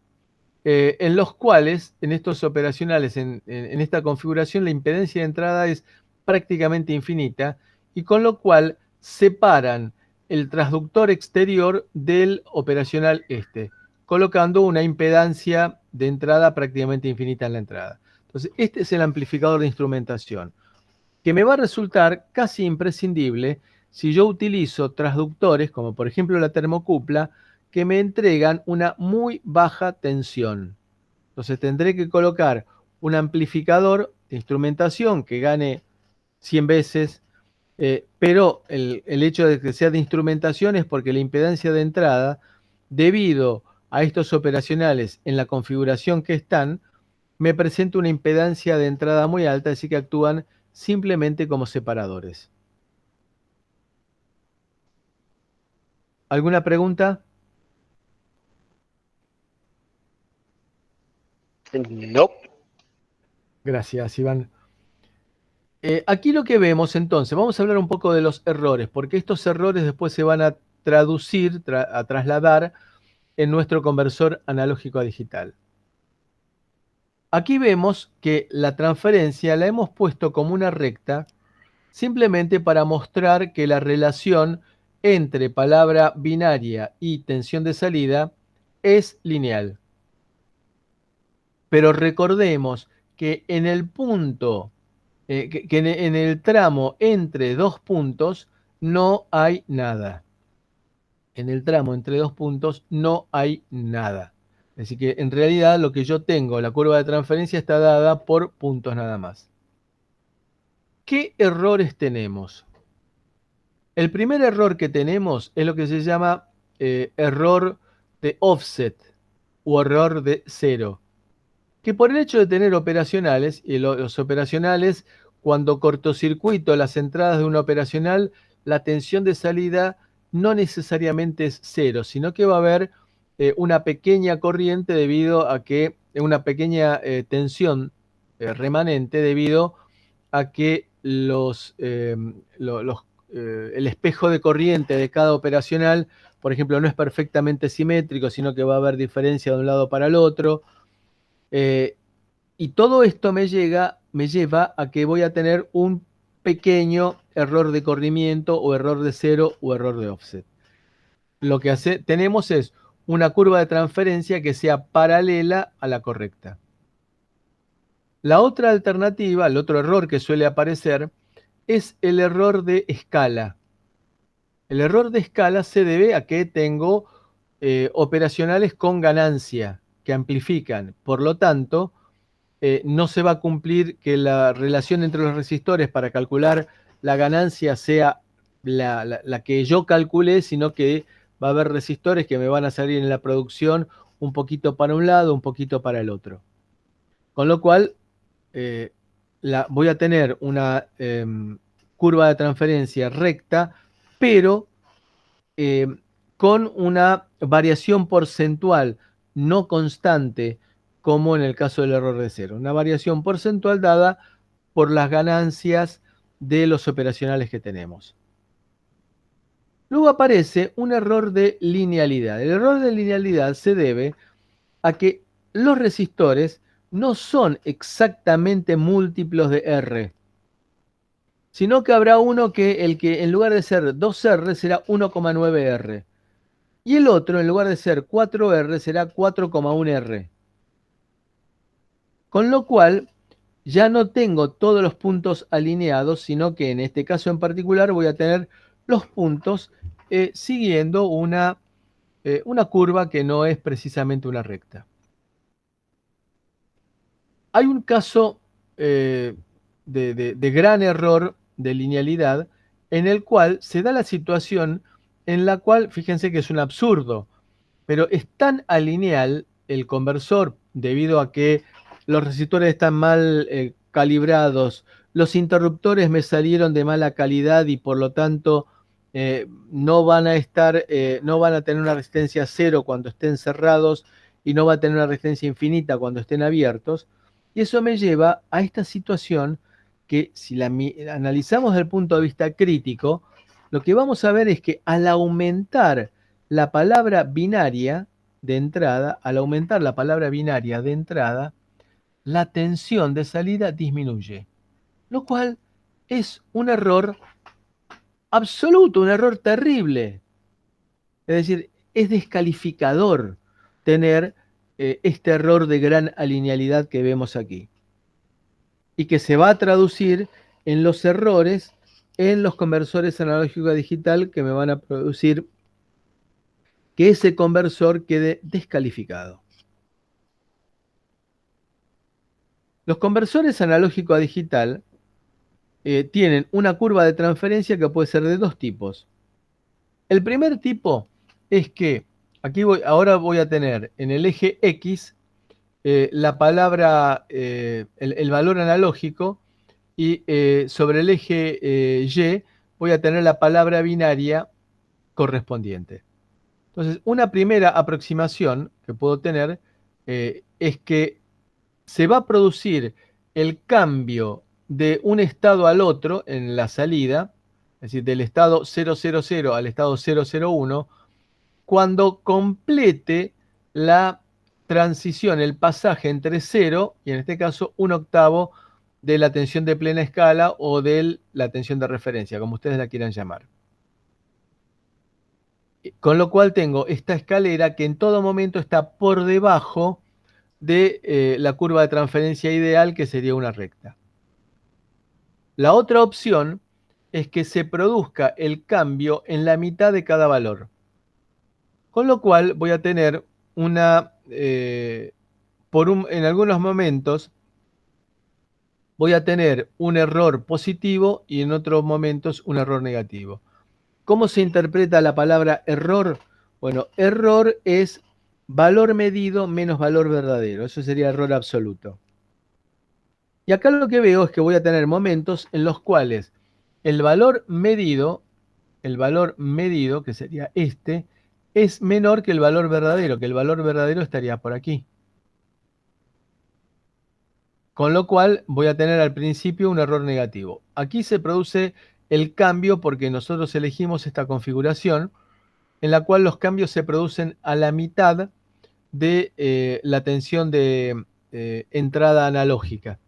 en los cuales, en estos operacionales, en esta configuración, la impedancia de entrada es prácticamente infinita y con lo cual separan el transductor exterior del operacional este, colocando una impedancia de entrada prácticamente infinita en la entrada. Entonces, este es el amplificador de instrumentación, que me va a resultar casi imprescindible si yo utilizo transductores, como por ejemplo la termocupla, que me entregan una muy baja tensión. Entonces tendré que colocar un amplificador de instrumentación que gane 100 veces, pero el hecho de que sea de instrumentación es porque la impedancia de entrada, debido a estos operacionales en la configuración que están, me presenta una impedancia de entrada muy alta, así que actúan simplemente como separadores. ¿Alguna pregunta? No. Gracias, Iván. Aquí lo que vemos entonces, vamos a hablar un poco de los errores, porque estos errores después se van a traducir, a trasladar en nuestro conversor analógico a digital. Aquí vemos que la transferencia la hemos puesto como una recta simplemente para mostrar que la relación entre palabra binaria y tensión de salida es lineal. Pero recordemos que en el punto, que en el tramo entre dos puntos no hay nada. En el tramo entre dos puntos no hay nada. Así que en realidad lo que yo tengo, la curva de transferencia está dada por puntos nada más. ¿Qué errores tenemos? El primer error que tenemos es lo que se llama error de offset o error de cero, que por el hecho de tener operacionales, y los operacionales, cuando cortocircuito las entradas de una operacional, la tensión de salida no necesariamente es cero, sino que va a haber una pequeña corriente debido a que, una pequeña tensión remanente debido a que el espejo de corriente de cada operacional, por ejemplo, no es perfectamente simétrico, sino que va a haber diferencia de un lado para el otro. Y todo esto me lleva a que voy a tener un pequeño error de corrimiento o error de cero o error de offset. Lo que tenemos es una curva de transferencia que sea paralela a la correcta. La otra alternativa, el otro error que suele aparecer, es el error de escala. El error de escala se debe a que tengo operacionales con ganancia que amplifican. Por lo tanto, no se va a cumplir que la relación entre los resistores para calcular la ganancia sea la que yo calculé, sino que va a haber resistores que me van a salir en la producción un poquito para un lado, un poquito para el otro. Con lo cual, voy a tener una curva de transferencia recta, pero con una variación porcentual no constante, como en el caso del error de cero. Una variación porcentual dada por las ganancias de los operacionales que tenemos. Luego aparece un error de linealidad. El error de linealidad se debe a que los resistores no son exactamente múltiplos de R, sino que habrá uno que en lugar de ser 2R será 1,9R. Y el otro, en lugar de ser 4R, será 4,1R. Con lo cual, ya no tengo todos los puntos alineados, sino que en este caso en particular voy a tener los puntos siguiendo una curva que no es precisamente una recta. Hay un caso de gran error de linealidad en el cual se da la situación en la cual, fíjense que es un absurdo, pero es tan alineal el conversor debido a que los resistores están mal calibrados, los interruptores me salieron de mala calidad y por lo tanto no van a estar, no van a tener una resistencia cero cuando estén cerrados y no va a tener una resistencia infinita cuando estén abiertos. Y eso me lleva a esta situación que si la analizamos desde el punto de vista crítico, lo que vamos a ver es que al aumentar la palabra binaria de entrada, la tensión de salida disminuye, lo cual es un error absoluto, un error terrible. Es decir, es descalificador tener este error de gran alinealidad que vemos aquí y que se va a traducir en los errores en los conversores analógico a digital que me van a producir que ese conversor quede descalificado. Los conversores analógico a digital tienen una curva de transferencia que puede ser de dos tipos. El primer tipo es que ahora voy a tener en el eje X la palabra, el valor analógico y sobre el eje Y voy a tener la palabra binaria correspondiente. Entonces, una primera aproximación que puedo tener es que se va a producir el cambio de un estado al otro en la salida, es decir, del estado 000 al estado 001, cuando complete la transición, el pasaje entre 0 y en este caso 1/8 de la tensión de plena escala o de la tensión de referencia, como ustedes la quieran llamar. Con lo cual tengo esta escalera que en todo momento está por debajo de la curva de transferencia ideal, que sería una recta. La otra opción es que se produzca el cambio en la mitad de cada valor. Con lo cual voy a tener en algunos momentos voy a tener un error positivo y en otros momentos un error negativo. ¿Cómo se interpreta la palabra error? Bueno, error es valor medido menos valor verdadero. Eso sería error absoluto. Y acá lo que veo es que voy a tener momentos en los cuales el valor medido, que sería este, es menor que el valor verdadero, que el valor verdadero estaría por aquí. Con lo cual voy a tener al principio un error negativo. Aquí se produce el cambio porque nosotros elegimos esta configuración en la cual los cambios se producen a la mitad de la tensión de entrada analógica.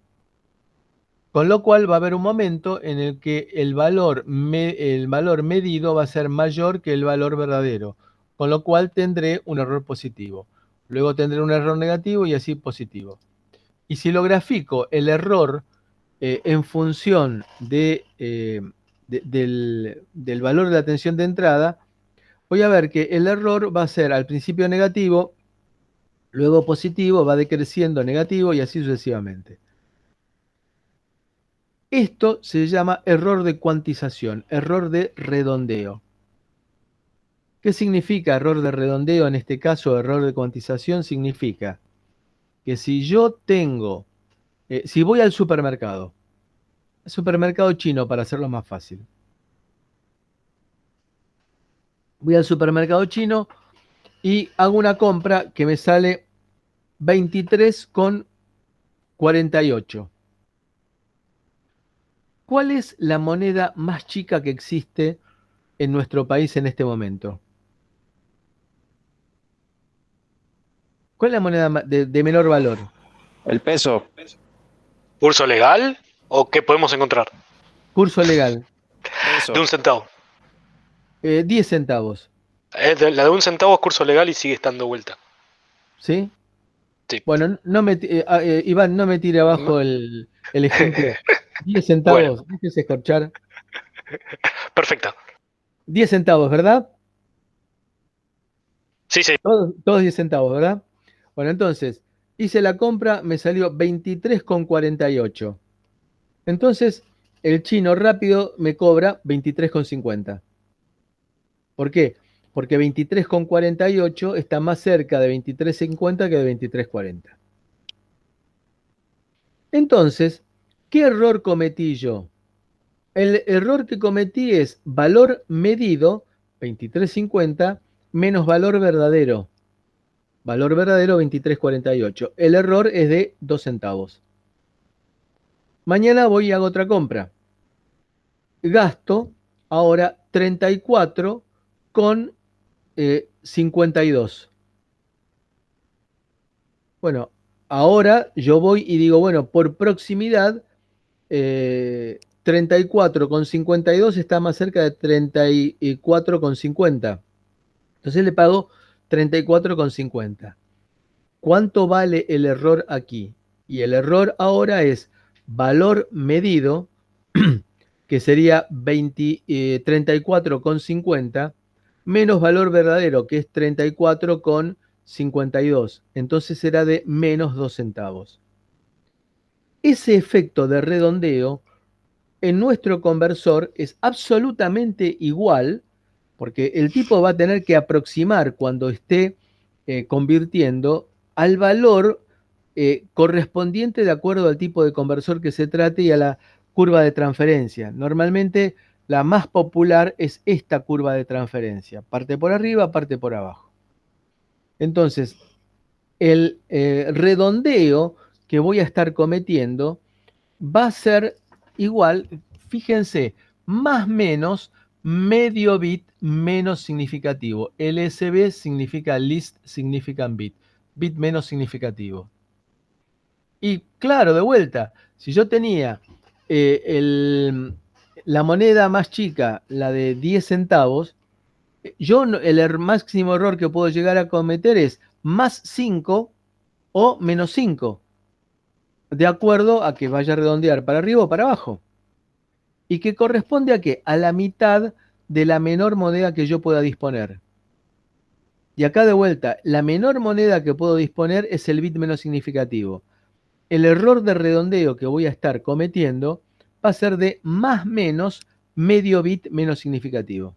Con lo cual va a haber un momento en el que el valor medido va a ser mayor que el valor verdadero, con lo cual tendré un error positivo. Luego tendré un error negativo y así positivo. Y si lo grafico el error en función del valor de la tensión de entrada, voy a ver que el error va a ser al principio negativo, luego positivo, va decreciendo negativo y así sucesivamente. Esto se llama error de cuantización, error de redondeo. ¿Qué significa error de redondeo? En este caso, error de cuantización significa que si yo tengo, si voy al supermercado chino para hacerlo más fácil. Voy al supermercado chino y hago una compra que me sale 23,48. ¿Cuál es la moneda más chica que existe en nuestro país en este momento? ¿Cuál es la moneda de menor valor? El peso. ¿Curso legal o qué podemos encontrar? Curso legal. De 1 centavo. 10 centavos. La de 1 centavo es curso legal y sigue estando vuelta. ¿Sí? Sí. Bueno, Iván, no me tire abajo el ejemplo. 10 centavos, Bueno. déjese escorchar. Perfecto. 10 centavos, ¿verdad? Sí, sí. Todos 10 centavos, ¿verdad? Bueno, entonces, hice la compra, me salió 23,48. Entonces, el chino rápido me cobra 23,50. ¿Por qué? Porque 23,48 está más cerca de 23,50 que de 23,40. Entonces, ¿qué error cometí yo? El error que cometí es valor medido, 23.50, menos valor verdadero. Valor verdadero, 23.48. El error es de 2 centavos. Mañana voy y hago otra compra. Gasto ahora 34,52. Bueno, ahora yo voy y digo, bueno, por proximidad, 34,52 está más cerca de 34,50. Entonces le pago 34,50. ¿Cuánto vale el error aquí? Y el error ahora es valor medido, que sería 34,50, menos valor verdadero, que es 34,52. Entonces será de menos 2 centavos. Ese efecto de redondeo en nuestro conversor es absolutamente igual, porque el tipo va a tener que aproximar cuando esté convirtiendo al valor correspondiente de acuerdo al tipo de conversor que se trate y a la curva de transferencia. Normalmente la más popular es esta curva de transferencia, parte por arriba, parte por abajo. Entonces, el redondeo que voy a estar cometiendo va a ser igual, fíjense, más menos medio bit menos significativo. LSB significa least significant bit, bit menos significativo. Y claro, de vuelta, si yo tenía la moneda más chica, la de 10 centavos, el máximo error que puedo llegar a cometer es más 5 o menos 5, de acuerdo a que vaya a redondear para arriba o para abajo. ¿Y que corresponde a qué? A la mitad de la menor moneda que yo pueda disponer. Y acá de vuelta, la menor moneda que puedo disponer es el bit menos significativo. El error de redondeo que voy a estar cometiendo va a ser de más menos medio bit menos significativo.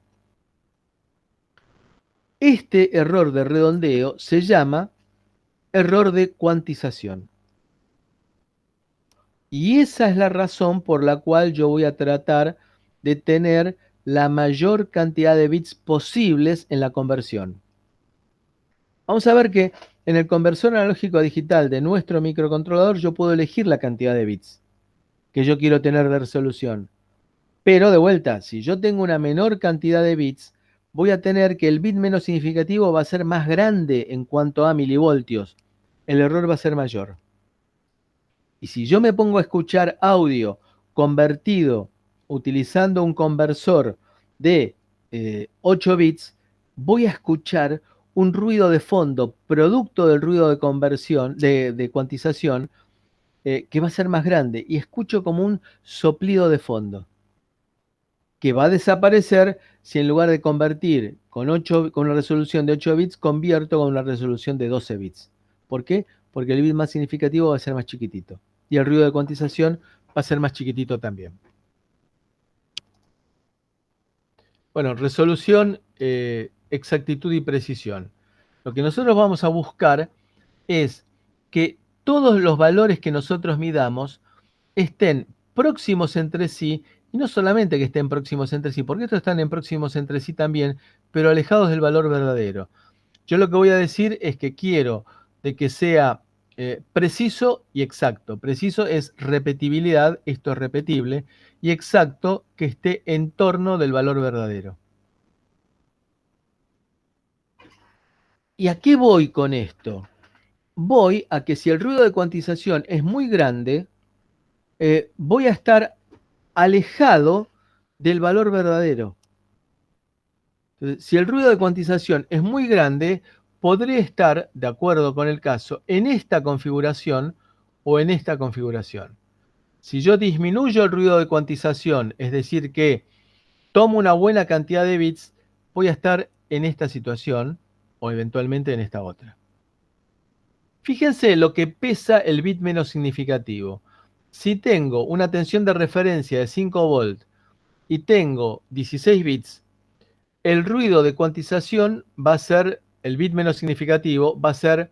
Este error de redondeo se llama error de cuantización. Y esa es la razón por la cual yo voy a tratar de tener la mayor cantidad de bits posibles en la conversión. Vamos a ver que en el conversor analógico a digital de nuestro microcontrolador yo puedo elegir la cantidad de bits que yo quiero tener de resolución. Pero de vuelta, si yo tengo una menor cantidad de bits, voy a tener que el bit menos significativo va a ser más grande en cuanto a milivoltios. El error va a ser mayor. Y si yo me pongo a escuchar audio convertido utilizando un conversor de 8 bits, voy a escuchar un ruido de fondo, producto del ruido de conversión, de cuantización, que va a ser más grande. Y escucho como un soplido de fondo, que va a desaparecer si en lugar de convertir con una resolución de 8 bits, convierto con una resolución de 12 bits. ¿Por qué? Porque el bit más significativo va a ser más chiquitito. Y el ruido de cuantización va a ser más chiquitito también. Bueno, resolución, exactitud y precisión. Lo que nosotros vamos a buscar es que todos los valores que nosotros midamos estén próximos entre sí, y no solamente que estén próximos entre sí, porque estos están en próximos entre sí también, pero alejados del valor verdadero. Yo lo que voy a decir es que quiero de que sea preciso y exacto. Preciso es repetibilidad, esto es repetible, y exacto que esté en torno del valor verdadero. ¿Y a qué voy con esto? Voy a que si el ruido de cuantización es muy grande, voy a estar alejado del valor verdadero. Entonces, si el ruido de cuantización es muy grande, podré estar, de acuerdo con el caso, en esta configuración o en esta configuración. Si yo disminuyo el ruido de cuantización, es decir, que tomo una buena cantidad de bits, voy a estar en esta situación o eventualmente en esta otra. Fíjense lo que pesa el bit menos significativo. Si tengo una tensión de referencia de 5 volts y tengo 16 bits, el ruido de cuantización va a ser, el bit menos significativo, va a ser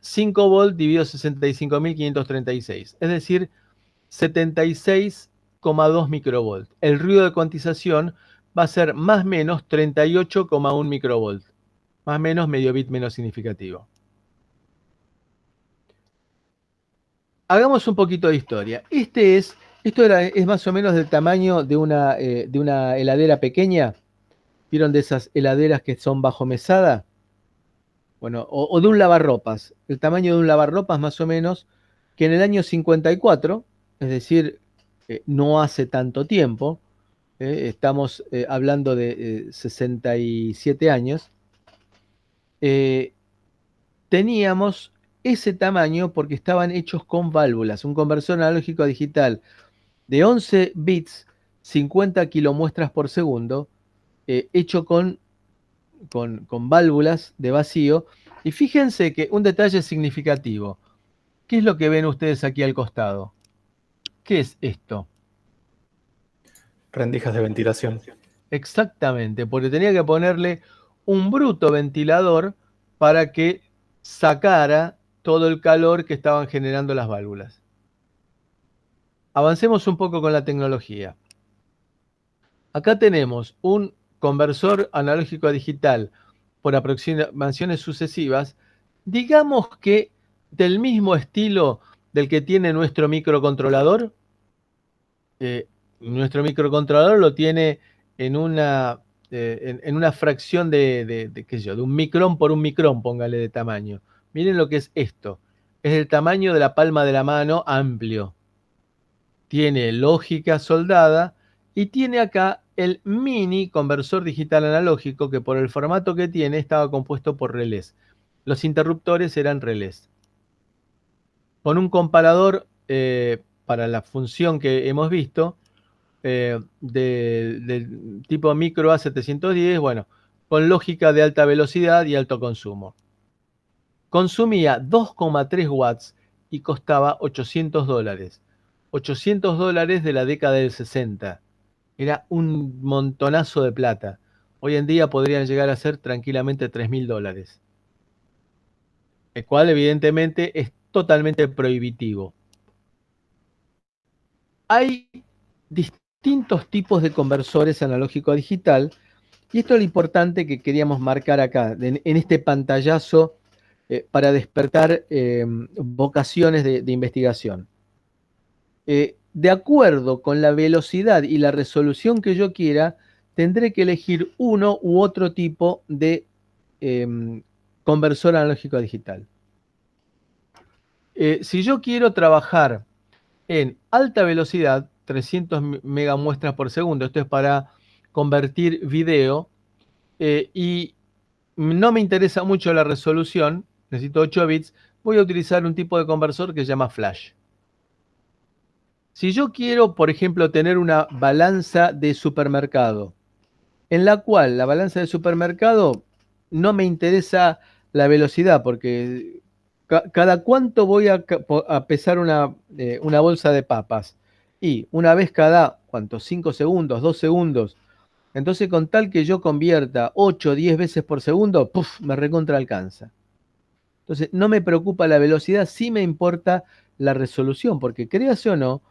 5 volt dividido 65.536, es decir, 76,2 microvolt. El ruido de cuantización va a ser más o menos 38,1 microvolt, más o menos medio bit menos significativo. Hagamos un poquito de historia. Es más o menos del tamaño de una heladera pequeña. ¿Vieron de esas heladeras que son bajo mesada? Bueno, o de un lavarropas. El tamaño de un lavarropas más o menos, que en el año 54, es decir, no hace tanto tiempo, estamos hablando de 67 años, teníamos ese tamaño porque estaban hechos con válvulas, un conversor analógico a digital de 11 bits, 50 kilomuestras por segundo, hecho con válvulas de vacío. Y fíjense que un detalle significativo. ¿Qué es lo que ven ustedes aquí al costado? ¿Qué es esto? Rendijas de ventilación. Exactamente, porque tenía que ponerle un bruto ventilador para que sacara todo el calor que estaban generando las válvulas. Avancemos un poco con la tecnología. Acá tenemos un conversor analógico a digital por aproximaciones sucesivas, digamos que del mismo estilo del que tiene nuestro microcontrolador. Nuestro microcontrolador lo tiene en una fracción qué sé yo, de un micrón por un micrón, póngale de tamaño. Miren lo que es esto. Es el tamaño de la palma de la mano, amplio. Tiene lógica soldada y tiene acá el mini conversor digital analógico que por el formato que tiene estaba compuesto por relés. Los interruptores eran relés. Con un comparador para la función que hemos visto, del tipo micro A710, bueno, con lógica de alta velocidad y alto consumo. Consumía 2,3 watts y costaba $800. $800 de la década del 60. Era un montonazo de plata. Hoy en día podrían llegar a ser tranquilamente $3.000. El cual evidentemente es totalmente prohibitivo. Hay distintos tipos de conversores analógico a digital, y esto es lo importante que queríamos marcar acá, en este pantallazo, para despertar vocaciones de investigación. De acuerdo con la velocidad y la resolución que yo quiera, tendré que elegir uno u otro tipo de conversor analógico a digital. Si yo quiero trabajar en alta velocidad, 300 megamuestras por segundo, esto es para convertir video, y no me interesa mucho la resolución, necesito 8 bits, voy a utilizar un tipo de conversor que se llama flash. Si yo quiero, por ejemplo, tener una balanza de supermercado, en la cual la balanza de supermercado no me interesa la velocidad, porque cada cuánto voy a pesar una bolsa de papas. Y una vez cada, ¿cuánto? 5 segundos, 2 segundos. Entonces, con tal que yo convierta 8 o 10 veces por segundo, ¡puf!, me recontra alcanza. Entonces, no me preocupa la velocidad, sí me importa la resolución, porque créase o no,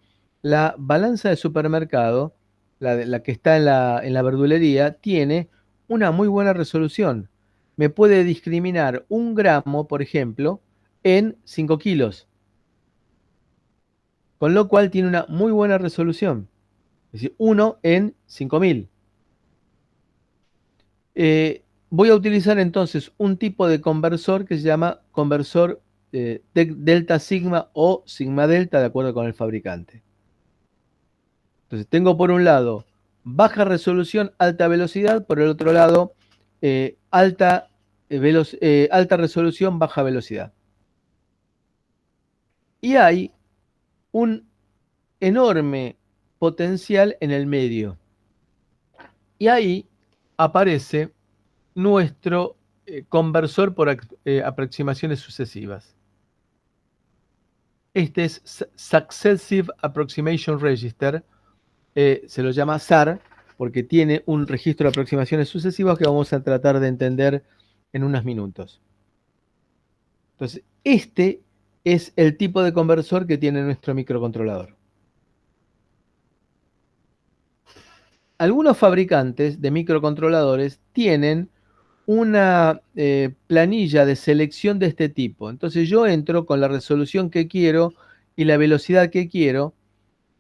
la balanza de supermercado, la que está en la verdulería, tiene una muy buena resolución. Me puede discriminar 1 gramo, por ejemplo, en 5 kilos. Con lo cual tiene una muy buena resolución. Es decir, 1 en 5.000. Voy a utilizar entonces un tipo de conversor que se llama conversor delta sigma o sigma delta, de acuerdo con el fabricante. Entonces tengo por un lado baja resolución, alta velocidad, por el otro lado alta resolución, baja velocidad. Y hay un enorme potencial en el medio. Y ahí aparece nuestro conversor por aproximaciones sucesivas. Este es Successive Approximation Register, se lo llama SAR, porque tiene un registro de aproximaciones sucesivas que vamos a tratar de entender en unos minutos. Entonces, este es el tipo de conversor que tiene nuestro microcontrolador. Algunos fabricantes de microcontroladores tienen una planilla de selección de este tipo. Entonces yo entro con la resolución que quiero y la velocidad que quiero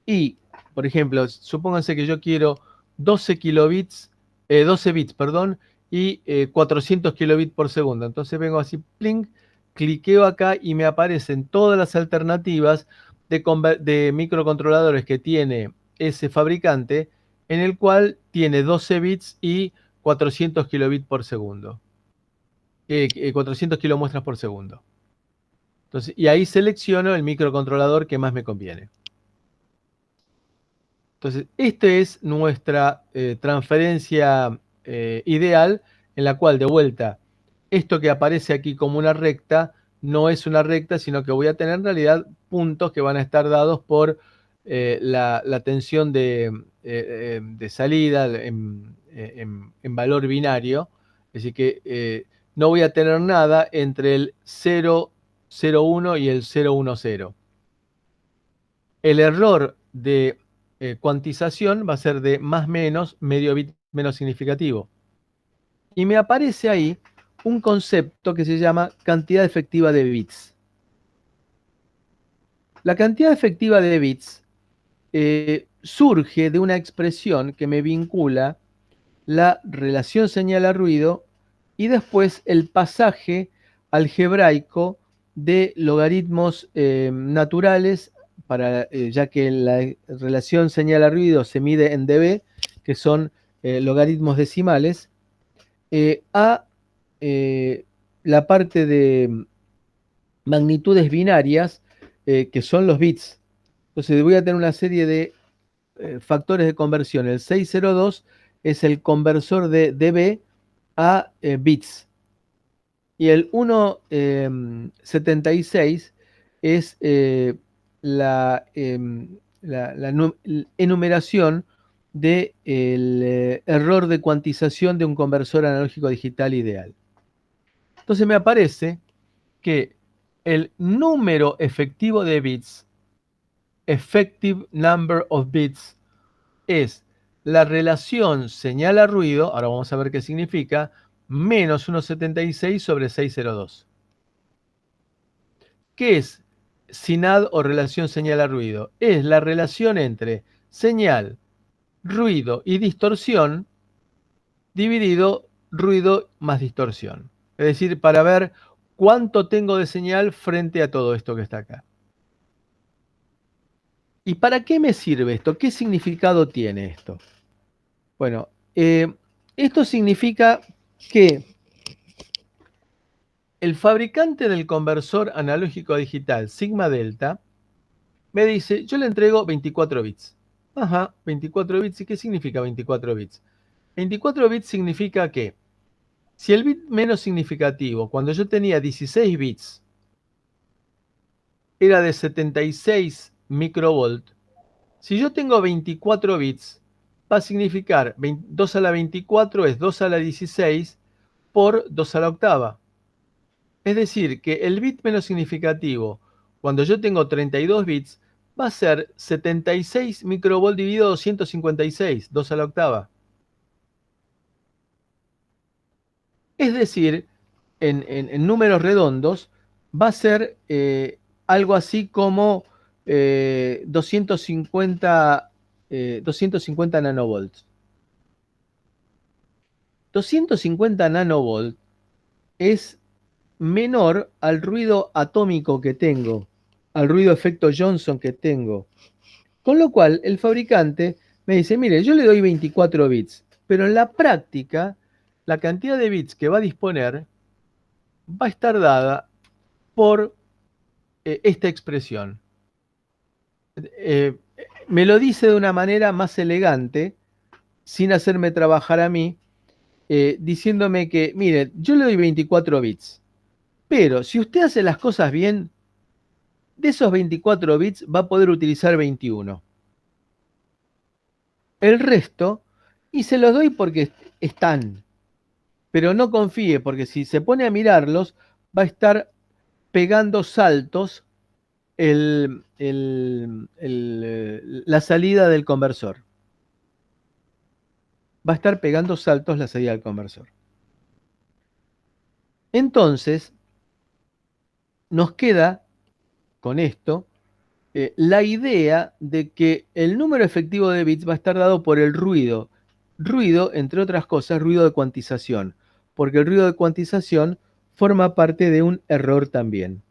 y, por ejemplo, supónganse que yo quiero 12 kilobits, 12 bits, perdón, y 400 kilobits por segundo. Entonces vengo así, pling, cliqueo acá y me aparecen todas las alternativas de microcontroladores que tiene ese fabricante, en el cual tiene 12 bits y 400 kilobits por segundo. 400 kilomuestras por segundo. Entonces, y ahí selecciono el microcontrolador que más me conviene. Entonces, esta es nuestra transferencia ideal, en la cual, de vuelta, esto que aparece aquí como una recta, no es una recta, sino que voy a tener en realidad puntos que van a estar dados por la tensión de salida en valor binario. Es decir, que no voy a tener nada entre el 0,01 y el 0,10. El error de cuantización va a ser de más menos, medio bit menos significativo. Y me aparece ahí un concepto que se llama cantidad efectiva de bits. La cantidad efectiva de bits surge de una expresión que me vincula la relación señal a ruido y después el pasaje algebraico de logaritmos naturales, ya que la relación señal a ruido se mide en dB, que son logaritmos decimales, a la parte de magnitudes binarias, que son los bits. Entonces voy a tener una serie de factores de conversión. El 602 es el conversor de dB a bits. Y el 1,76 es la enumeración del error de cuantización de un conversor analógico digital ideal. Entonces me aparece que el número efectivo de bits, effective number of bits, es la relación señal a ruido, ahora vamos a ver qué significa, menos 1,76 sobre 602. ¿Qué es SINAD o relación señal a ruido? Es la relación entre señal, ruido y distorsión dividido ruido más distorsión. Es decir, para ver cuánto tengo de señal frente a todo esto que está acá. ¿Y para qué me sirve esto? ¿Qué significado tiene esto? Bueno, esto significa que el fabricante del conversor analógico a digital, Sigma Delta, me dice, yo le entrego 24 bits. Ajá, 24 bits. ¿Y qué significa 24 bits? 24 bits significa que si el bit menos significativo, cuando yo tenía 16 bits, era de 76 microvolt, si yo tengo 24 bits, va a significar 2 a la 24 es 2 a la 16 por 2 a la octava. Es decir, que el bit menos significativo, cuando yo tengo 32 bits, va a ser 76 microvolt dividido 256, 2 a la octava. Es decir, en números redondos, va a ser algo así como 250 nanovolts. 250 nanovolts es menor al ruido atómico que tengo, al ruido efecto Johnson que tengo. Con lo cual, el fabricante me dice, mire, yo le doy 24 bits, pero en la práctica, la cantidad de bits que va a disponer va a estar dada por esta expresión. Me lo dice de una manera más elegante, sin hacerme trabajar a mí, diciéndome que, mire, yo le doy 24 bits, pero si usted hace las cosas bien, de esos 24 bits va a poder utilizar 21. El resto, y se los doy porque están, pero no confíe, porque si se pone a mirarlos, va a estar pegando saltos la salida del conversor. Va a estar pegando saltos la salida del conversor. Entonces, nos queda con esto la idea de que el número efectivo de bits va a estar dado por el ruido. Ruido, entre otras cosas, ruido de cuantización, porque el ruido de cuantización forma parte de un error también.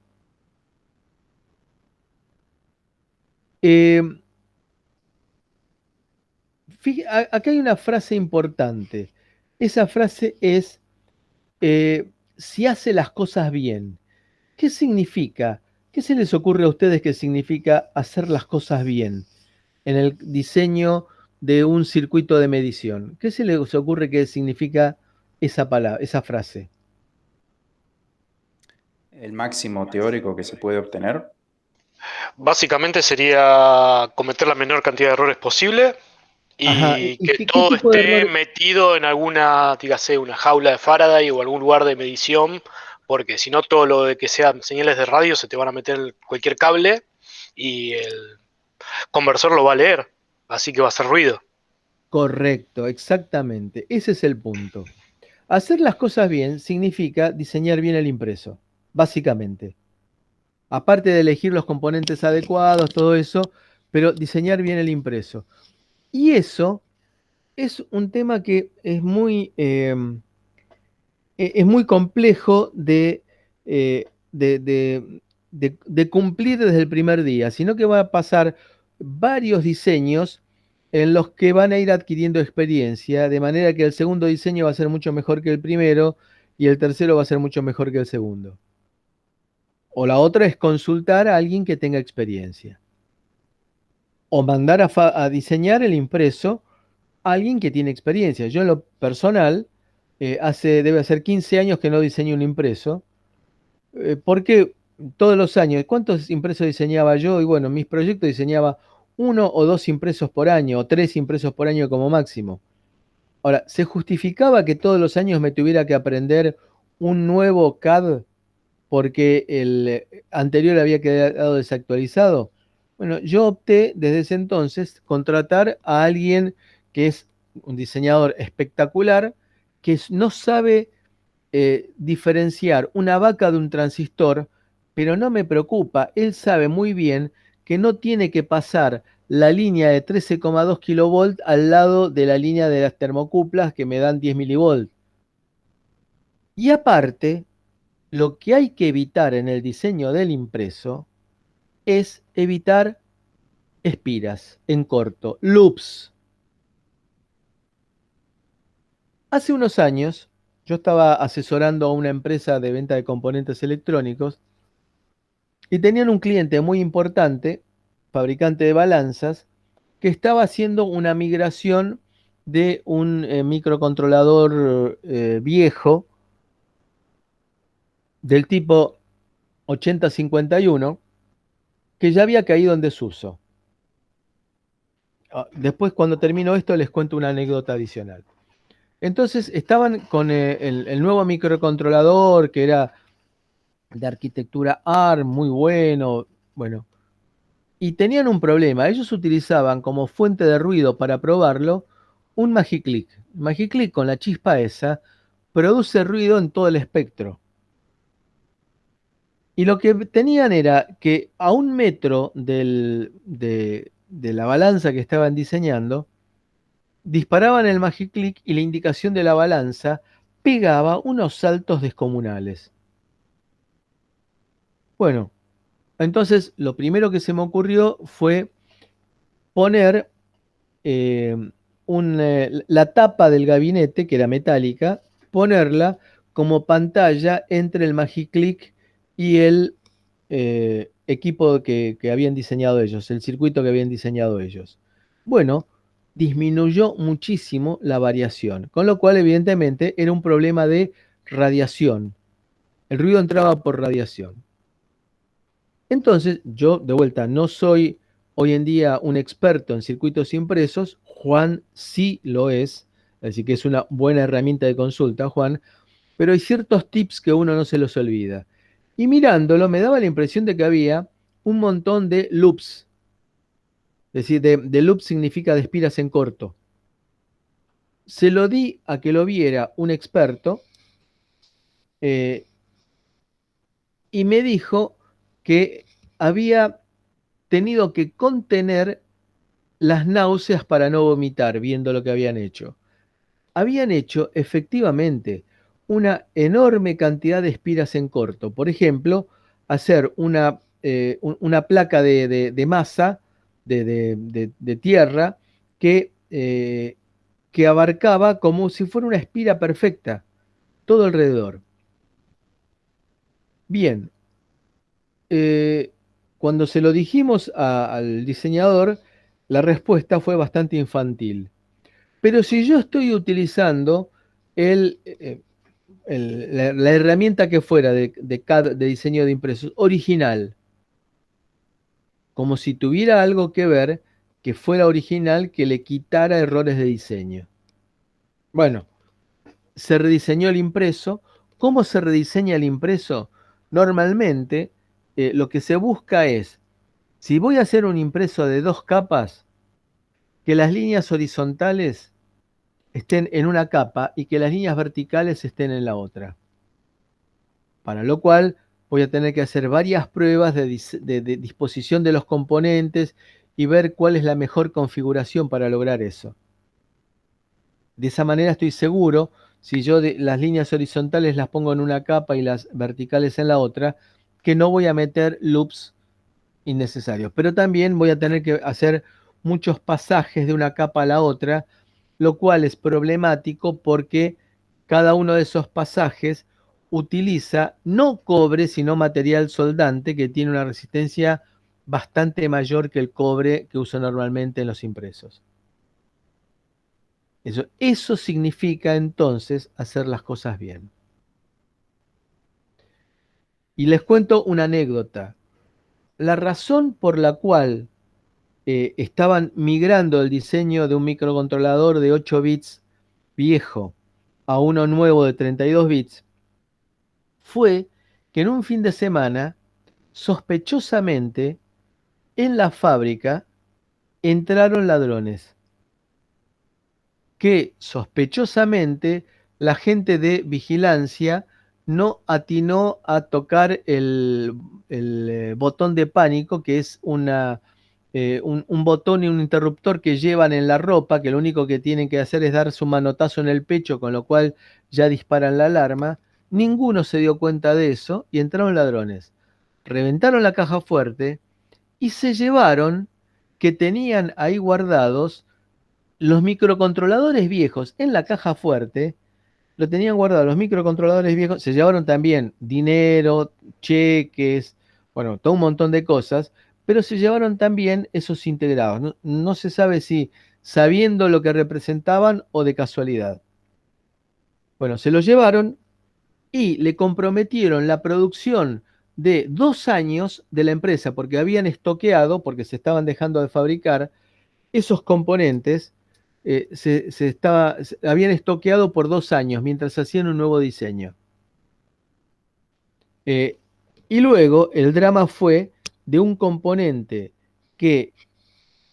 Acá hay una frase importante. Esa frase es, si hace las cosas bien. ¿Qué significa? ¿Qué se les ocurre a ustedes que significa hacer las cosas bien en el diseño de un circuito de medición? ¿Qué se les ocurre que significa esa palabra, esa frase? El máximo teórico que se puede obtener. Básicamente sería cometer la menor cantidad de errores posible Ajá, y ¿y que qué todo tipo de esté errores? metido en alguna, dígase, una jaula de Faraday o algún lugar de medición, porque si no todo lo de que sean señales de radio se te van a meter en cualquier cable y el conversor lo va a leer, así que va a hacer ruido. Correcto, exactamente. Ese es el punto. Hacer las cosas bien significa diseñar bien el impreso, básicamente. Aparte de elegir los componentes adecuados, todo eso, pero diseñar bien el impreso. Y eso es un tema que es muy complejo de cumplir desde el primer día, sino que va a pasar varios diseños en los que van a ir adquiriendo experiencia, de manera que el segundo diseño va a ser mucho mejor que el primero y el tercero va a ser mucho mejor que el segundo. O la otra es consultar a alguien que tenga experiencia. O mandar a diseñar el impreso a alguien que tiene experiencia. Yo en lo personal, debe hacer 15 años que no diseño un impreso, porque todos los años, ¿cuántos impresos diseñaba yo? Y bueno, en mis proyectos diseñaba 1 o 2 impresos por año, o 3 impresos por año como máximo. Ahora, ¿se justificaba que todos los años me tuviera que aprender un nuevo CAD porque el anterior había quedado desactualizado? Bueno, yo opté desde ese entonces contratar a alguien que es un diseñador espectacular, que no sabe diferenciar una vaca de un transistor, pero no me preocupa, él sabe muy bien que no tiene que pasar la línea de 13,2 kilovolt al lado de la línea de las termocuplas que me dan 10 milivolt. Y aparte, lo que hay que evitar en el diseño del impreso es evitar espiras en corto, loops. Hace unos años, yo estaba asesorando a una empresa de venta de componentes electrónicos y tenían un cliente muy importante, fabricante de balanzas, que estaba haciendo una migración de un microcontrolador viejo del tipo 8051 que ya había caído en desuso. Después, cuando termino esto, les cuento una anécdota adicional. Entonces, estaban con el nuevo microcontrolador, que era de arquitectura ARM, muy bueno, y tenían un problema. Ellos utilizaban como fuente de ruido para probarlo un Magiclick. Magiclick, con la chispa esa, produce ruido en todo el espectro. Y lo que tenían era que a 1 metro de la balanza que estaban diseñando, disparaban el Magiclick y la indicación de la balanza pegaba unos saltos descomunales. Bueno, entonces lo primero que se me ocurrió fue poner la tapa del gabinete, que era metálica, ponerla como pantalla entre el Magiclick y el equipo que habían diseñado ellos, el circuito que habían diseñado ellos. Bueno, disminuyó muchísimo la variación, con lo cual evidentemente era un problema de radiación. El ruido entraba por radiación. Entonces, yo de vuelta no soy hoy en día un experto en circuitos impresos, Juan sí lo es, así que es una buena herramienta de consulta, Juan, pero hay ciertos tips que uno no se los olvida. Y mirándolo me daba la impresión de que había un montón de loops. Es decir, de loop significa de espiras en corto. Se lo di a que lo viera un experto y me dijo que había tenido que contener las náuseas para no vomitar viendo lo que habían hecho. Habían hecho efectivamente una enorme cantidad de espiras en corto. Por ejemplo, hacer una placa de masa de tierra que abarcaba como si fuera una espira perfecta todo alrededor. Bien, cuando se lo dijimos al diseñador, la respuesta fue bastante infantil. Pero si yo estoy utilizando la herramienta que fuera de CAD, de diseño de impresos, original, como si tuviera algo que ver, que fuera original, que le quitara errores de diseño. Bueno, se rediseñó el impreso. ¿Cómo se rediseña el impreso? Normalmente, lo que se busca es, si voy a hacer un impreso de 2 capas, que las líneas horizontales estén en una capa y que las líneas verticales estén en la otra. Para lo cual voy a tener que hacer varias pruebas de disposición de los componentes y ver cuál es la mejor configuración para lograr eso. De esa manera estoy seguro, si yo las líneas horizontales las pongo en una capa y las verticales en la otra, que no voy a meter loops innecesarios. Pero también voy a tener que hacer muchos pasajes de una capa a la otra, lo cual es problemático porque cada uno de esos pasajes utiliza no cobre, sino material soldante que tiene una resistencia bastante mayor que el cobre que uso normalmente en los impresos. Eso significa entonces hacer las cosas bien. Y les cuento una anécdota. La razón por la cual estaban migrando el diseño de un microcontrolador de 8 bits viejo a uno nuevo de 32 bits fue que en un fin de semana, sospechosamente, en la fábrica entraron ladrones, que sospechosamente la gente de vigilancia no atinó a tocar el botón de pánico, que es un botón y un interruptor que llevan en la ropa, que lo único que tienen que hacer es darse un manotazo en el pecho, con lo cual ya disparan la alarma. Ninguno se dio cuenta de eso y entraron ladrones. Reventaron la caja fuerte y se llevaron, que tenían ahí guardados, los microcontroladores viejos en la caja fuerte. Lo tenían guardado los microcontroladores viejos, se llevaron también dinero, cheques, bueno, todo un montón de cosas, pero se llevaron también esos integrados. No se sabe si sabiendo lo que representaban o de casualidad. Bueno, se los llevaron y le comprometieron la producción de 2 años de la empresa, porque habían estoqueado, porque se estaban dejando de fabricar, esos componentes habían estoqueado por 2 años mientras hacían un nuevo diseño. Y luego el drama fue de un componente que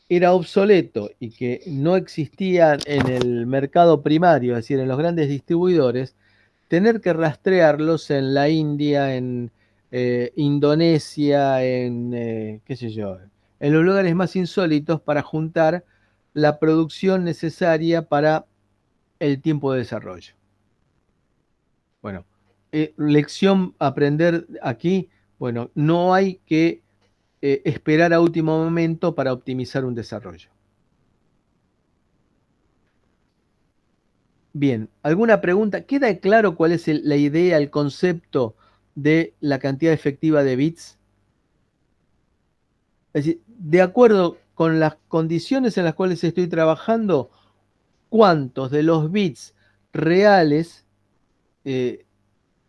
era obsoleto y que no existía en el mercado primario, es decir, en los grandes distribuidores, tener que rastrearlos en la India, en Indonesia, qué sé yo, en los lugares más insólitos para juntar la producción necesaria para el tiempo de desarrollo. Bueno, lección a aprender aquí, bueno, no hay que esperar a último momento para optimizar un desarrollo. Bien, ¿alguna pregunta? ¿Queda claro cuál es la idea, el concepto de la cantidad efectiva de bits? Es decir, de acuerdo con las condiciones en las cuales estoy trabajando, ¿cuántos de los bits reales de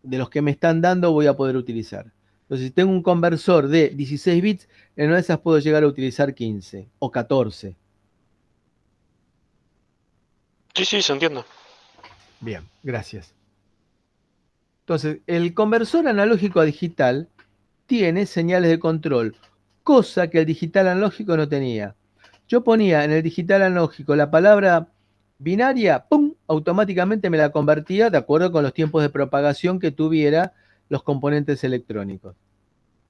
los que me están dando voy a poder utilizar? Entonces, si tengo un conversor de 16 bits, en una de esas puedo llegar a utilizar 15 o 14. Sí, se entiende. Bien, gracias. Entonces, el conversor analógico a digital tiene señales de control, cosa que el digital analógico no tenía. Yo ponía en el digital analógico la palabra binaria, ¡pum!, automáticamente me la convertía de acuerdo con los tiempos de propagación que tuviera los componentes electrónicos.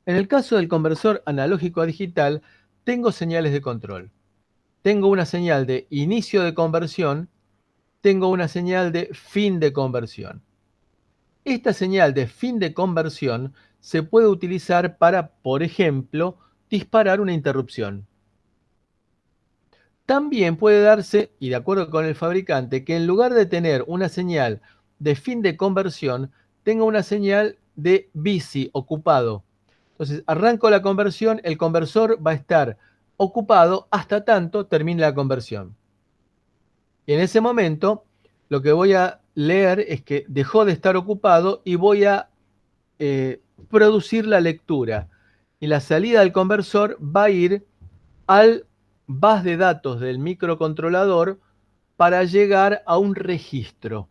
En el caso del conversor analógico a digital, tengo señales de control. Tengo una señal de inicio de conversión, tengo una señal de fin de conversión. Esta señal de fin de conversión se puede utilizar para, por ejemplo, disparar una interrupción. También puede darse, y de acuerdo con el fabricante, que en lugar de tener una señal de fin de conversión, tenga una señal de busy, ocupado. Entonces, arranco la conversión, el conversor va a estar ocupado hasta tanto termine la conversión. Y en ese momento, lo que voy a leer es que dejó de estar ocupado y voy a producir la lectura. Y la salida del conversor va a ir al bus de datos del microcontrolador para llegar a un registro.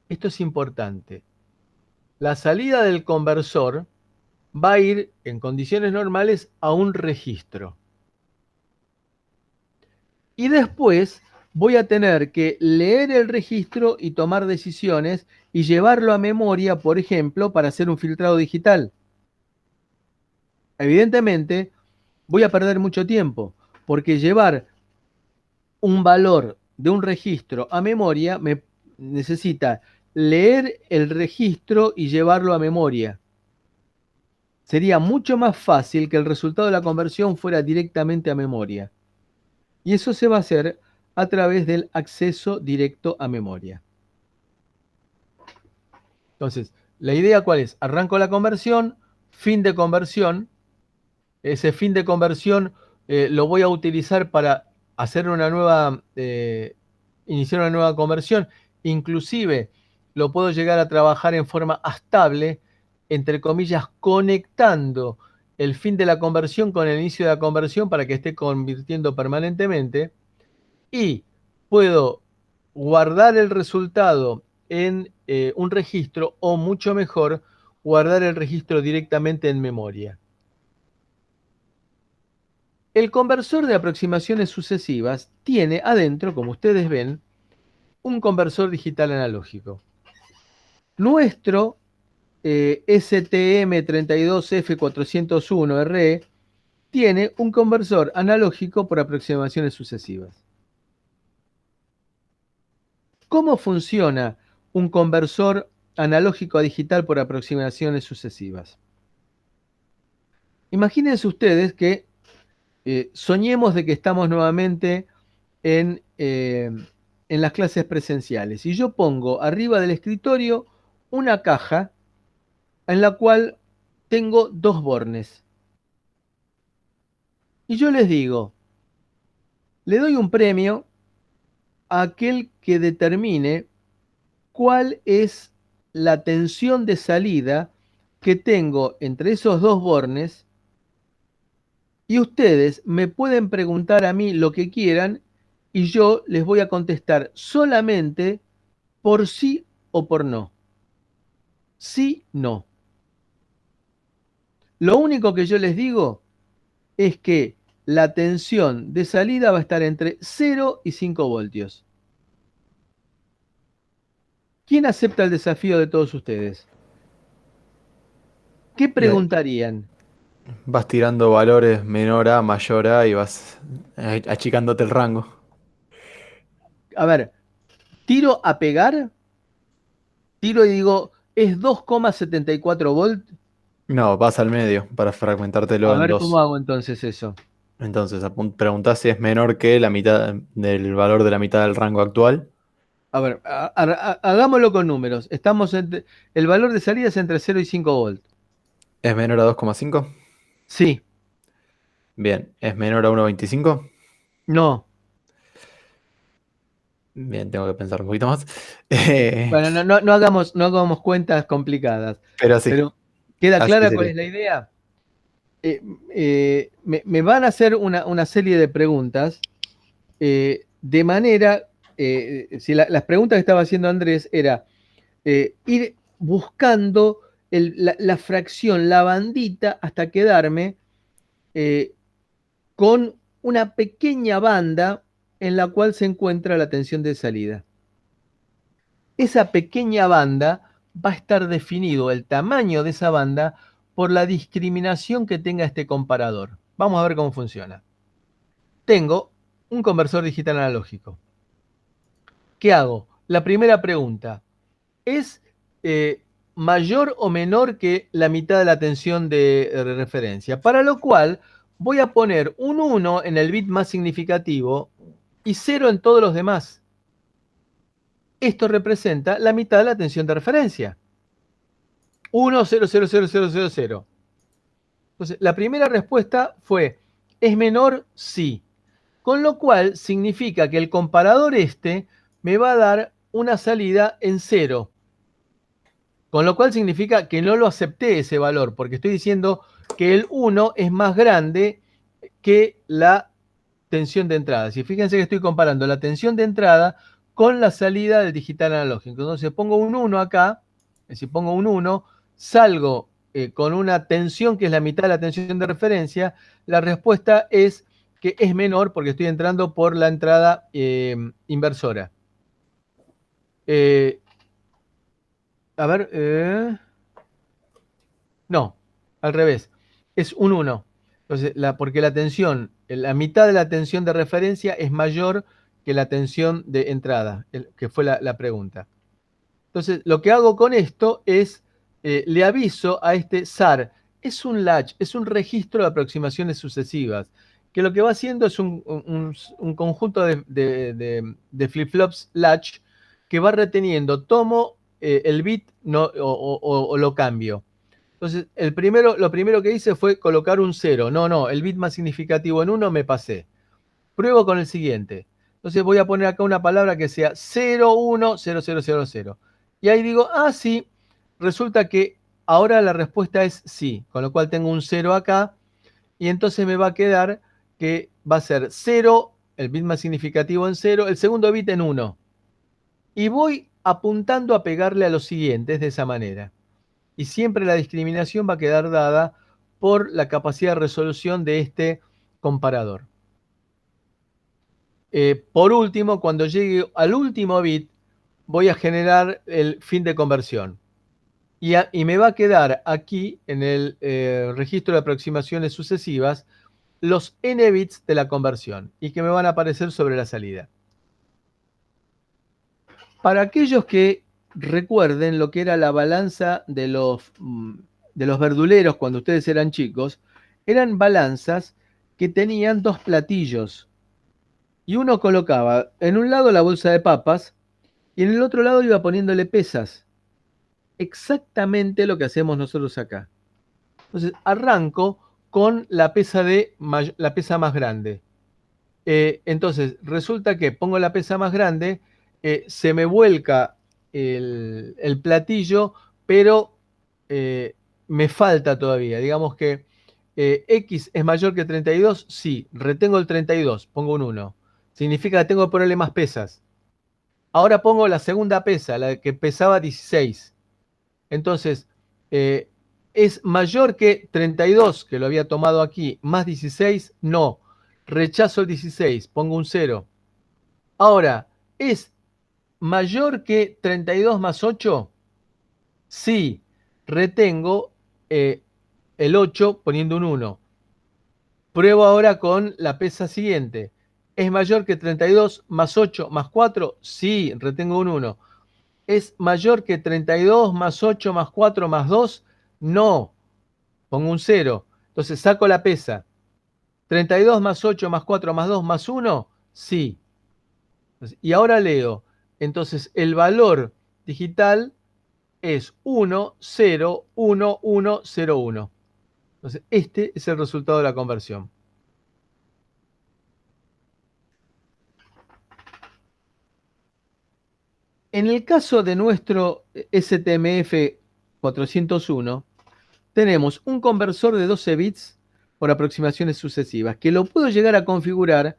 Esto es importante. La salida del conversor va a ir, en condiciones normales, a un registro. Y después voy a tener que leer el registro y tomar decisiones y llevarlo a memoria, por ejemplo, para hacer un filtrado digital. Evidentemente, voy a perder mucho tiempo, porque llevar un valor de un registro a memoria me necesita leer el registro y llevarlo a memoria. Sería mucho más fácil que el resultado de la conversión fuera directamente a memoria. Y eso se va a hacer a través del acceso directo a memoria. Entonces, la idea ¿cuál es? Arranco la conversión, fin de conversión. Ese fin de conversión lo voy a utilizar para hacer una nueva, iniciar una nueva conversión. Inclusive lo puedo llegar a trabajar en forma estable, entre comillas, conectando el fin de la conversión con el inicio de la conversión para que esté convirtiendo permanentemente. Y puedo guardar el resultado en un registro o, mucho mejor, guardar el registro directamente en memoria. El conversor de aproximaciones sucesivas tiene adentro, como ustedes ven, un conversor digital analógico. Nuestro STM32F401RE tiene un conversor analógico por aproximaciones sucesivas. ¿Cómo funciona un conversor analógico a digital por aproximaciones sucesivas? Imagínense ustedes que soñemos de que estamos nuevamente en las clases presenciales y yo pongo arriba del escritorio una caja en la cual tengo dos bornes. Y yo les digo, le doy un premio a aquel que determine cuál es la tensión de salida que tengo entre esos dos bornes, y ustedes me pueden preguntar a mí lo que quieran y yo les voy a contestar solamente por sí o por no. Sí, no. Lo único que yo les digo es que la tensión de salida va a estar entre 0 y 5 voltios. ¿Quién acepta el desafío de todos ustedes? ¿Qué preguntarían? Vas tirando valores menor a, mayor a y vas achicándote el rango. A ver, tiro a pegar, tiro y digo, ¿es 2,74 volts? No, vas al medio para fragmentártelo A en ver dos. cómo hago entonces eso. Entonces, preguntás si es menor que la mitad del valor de la mitad del rango actual. A ver, hagámoslo con números. El valor de salida es entre 0 y 5 volts. ¿Es menor a 2,5? Sí, Bien. ¿Es menor a 1,25? no. Bien, tengo que pensar un poquito más. Bueno, no hagamos cuentas complicadas. Pero sí, Pero, ¿queda así clara cuál sería. es la idea? Me van a hacer una serie de preguntas de manera, si las preguntas que estaba haciendo Andrés era, ir buscando la fracción, la bandita, hasta quedarme con una pequeña banda en la cual se encuentra la tensión de salida. Esa pequeña banda va a estar definido, el tamaño de esa banda, por la discriminación que tenga este comparador. Vamos a ver cómo funciona. Tengo un conversor digital analógico. ¿Qué hago? La primera pregunta, ¿es mayor o menor que la mitad de la tensión de referencia? Para lo cual voy a poner un 1 en el bit más significativo y 0 en todos los demás. Esto representa la mitad de la tensión de referencia. 1, 0, 0, 0, 0, 0, 0. Entonces, la primera respuesta fue, ¿es menor? Sí. Con lo cual significa que el comparador me va a dar una salida en 0. Con lo cual significa que no lo acepté ese valor, porque estoy diciendo que el 1 es más grande que la tensión de entrada. Si fíjense que estoy comparando la tensión de entrada con la salida del digital analógico. Entonces pongo un 1 acá, es decir, pongo un 1, salgo con una tensión que es la mitad de la tensión de referencia. La respuesta es que es menor porque estoy entrando por la entrada inversora. A ver, no, al revés, es un 1. Entonces, porque la tensión, la mitad de la tensión de referencia es mayor que la tensión de entrada, que fue la pregunta. Entonces, lo que hago con esto es, le aviso a este SAR, es un latch, es un registro de aproximaciones sucesivas, que lo que va haciendo es un conjunto de flip-flops latch que va reteniendo, tomo el bit o lo cambio. Entonces, lo primero que hice fue colocar un 0. No, el bit más significativo en 1 me pasé. Pruebo con el siguiente. Entonces voy a poner acá una palabra que sea 0, 1, 0, 0, 0, 0. Y ahí digo, sí, resulta que ahora la respuesta es sí, con lo cual tengo un 0 acá, y entonces me va a quedar que va a ser 0, el bit más significativo en 0, el segundo bit en 1. Y voy apuntando a pegarle a los siguientes de esa manera. Y siempre la discriminación va a quedar dada por la capacidad de resolución de este comparador. Por último, cuando llegue al último bit, voy a generar el fin de conversión. Y me va a quedar aquí, en el registro de aproximaciones sucesivas, los n bits de la conversión y que me van a aparecer sobre la salida. Para aquellos que recuerden lo que era la balanza de los verduleros cuando ustedes eran chicos, eran balanzas que tenían dos platillos. Y uno colocaba en un lado la bolsa de papas y en el otro lado iba poniéndole pesas. Exactamente lo que hacemos nosotros acá. Entonces arranco con la pesa más grande. Entonces resulta que pongo la pesa más grande, se me vuelca el platillo, pero me falta todavía. Digamos que X es mayor que 32, sí, retengo el 32, pongo un 1. Significa que tengo que ponerle más pesas. Ahora pongo la segunda pesa, la que pesaba 16. Entonces, ¿es mayor que 32, que lo había tomado aquí, más 16? No. Rechazo el 16, pongo un 0. Ahora, ¿es mayor que 32 más 8? Sí. Retengo el 8 poniendo un 1. Pruebo ahora con la pesa siguiente. ¿Es mayor que 32 más 8 más 4? Sí, retengo un 1. ¿Es mayor que 32 más 8 más 4 más 2? No, pongo un 0. Entonces saco la pesa. ¿32 más 8 más 4 más 2 más 1? Sí. Y ahora leo. Entonces el valor digital es 1, 0, 1, 1, 0, 1. Entonces este es el resultado de la conversión. En el caso de nuestro STMF 401, tenemos un conversor de 12 bits por aproximaciones sucesivas, que lo puedo llegar a configurar.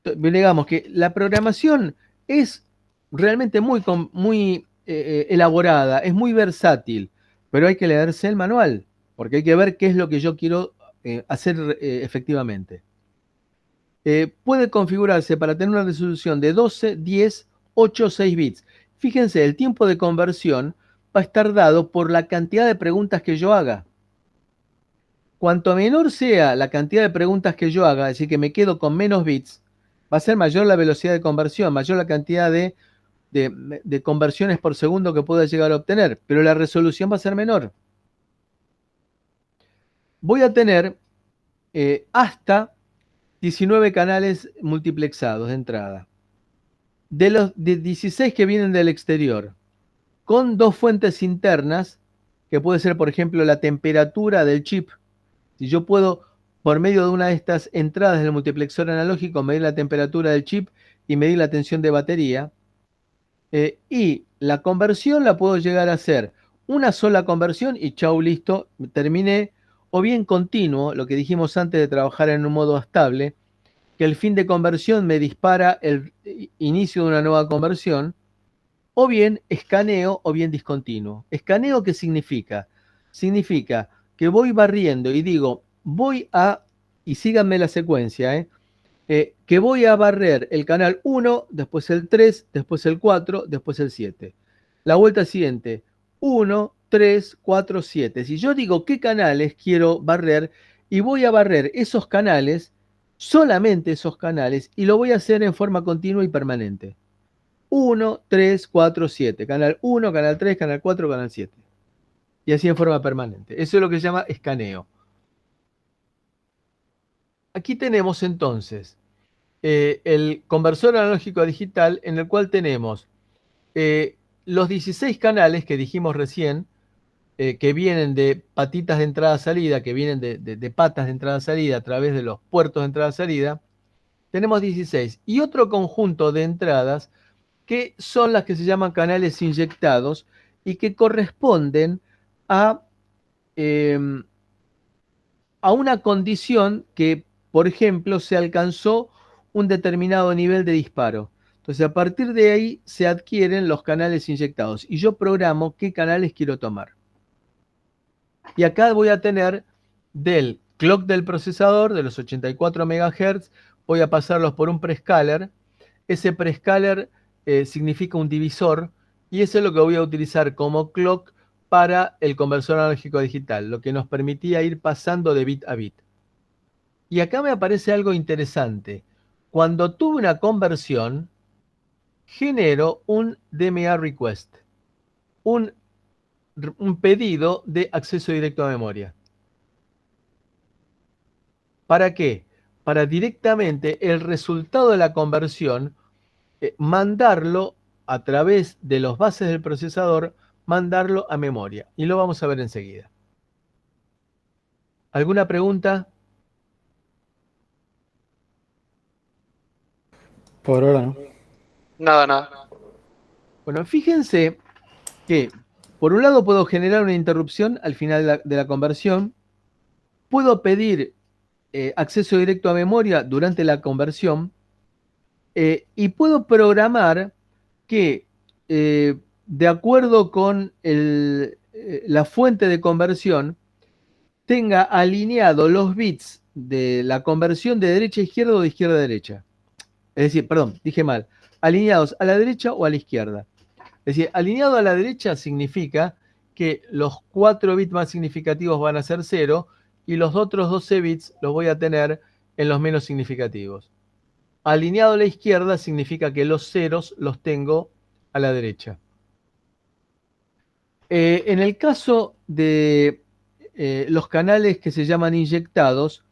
Digamos que la programación es realmente muy elaborada, es muy versátil, pero hay que leerse el manual, porque hay que ver qué es lo que yo quiero hacer efectivamente. Puede configurarse para tener una resolución de 12, 10, 8 o 6 bits. Fíjense, el tiempo de conversión va a estar dado por la cantidad de preguntas que yo haga. Cuanto menor sea la cantidad de preguntas que yo haga, es decir, que me quedo con menos bits, va a ser mayor la velocidad de conversión, mayor la cantidad de conversiones por segundo que pueda llegar a obtener, pero la resolución va a ser menor. Voy a tener hasta 19 canales multiplexados de entrada. De los 16 que vienen del exterior, con 2 fuentes internas, que puede ser, por ejemplo, la temperatura del chip. Si yo puedo, por medio de una de estas entradas del multiplexor analógico, medir la temperatura del chip y medir la tensión de batería, y la conversión la puedo llegar a hacer una sola conversión y chau, listo, terminé, o bien continuo, lo que dijimos antes de trabajar en un modo estable, que el fin de conversión me dispara el inicio de una nueva conversión, o bien escaneo o bien discontinuo. ¿Escaneo qué significa? Significa que voy barriendo y digo, y síganme la secuencia, que voy a barrer el canal 1, después el 3, después el 4, después el 7. La vuelta siguiente, 1, 3, 4, 7. Si yo digo qué canales quiero barrer, y voy a barrer esos canales, solamente esos canales, y lo voy a hacer en forma continua y permanente. 1, 3, 4, 7. Canal 1, canal 3, canal 4, canal 7. Y así en forma permanente. Eso es lo que se llama escaneo. Aquí tenemos entonces el conversor analógico a digital, en el cual tenemos los 16 canales que dijimos recién, que vienen de patitas de entrada-salida, que vienen de patas de entrada-salida a través de los puertos de entrada-salida. Tenemos 16. Y otro conjunto de entradas que son las que se llaman canales inyectados y que corresponden a una condición que, por ejemplo, se alcanzó un determinado nivel de disparo. Entonces, a partir de ahí se adquieren los canales inyectados y yo programo qué canales quiero tomar. Y acá voy a tener del clock del procesador, de los 84 MHz, voy a pasarlos por un prescaler. Ese prescaler significa un divisor y eso es lo que voy a utilizar como clock para el conversor analógico digital, lo que nos permitía ir pasando de bit a bit. Y acá me aparece algo interesante. Cuando tuve una conversión, genero un DMA request, un pedido de acceso directo a memoria. ¿Para qué? Para directamente el resultado de la conversión, mandarlo a través de los bases del procesador, mandarlo a memoria. Y lo vamos a ver enseguida. ¿Alguna pregunta? Por ahora no. Nada. Bueno, fíjense que por un lado puedo generar una interrupción al final de la conversión, puedo pedir acceso directo a memoria durante la conversión y puedo programar que de acuerdo con la fuente de conversión tenga alineado los bits de la conversión de derecha a izquierda o de izquierda a derecha. Es decir, perdón, dije mal, alineados a la derecha o a la izquierda. Es decir, alineado a la derecha significa que los 4 bits más significativos van a ser 0 y los otros 12 bits los voy a tener en los menos significativos. Alineado a la izquierda significa que los ceros los tengo a la derecha. En el caso de los canales que se llaman inyectados,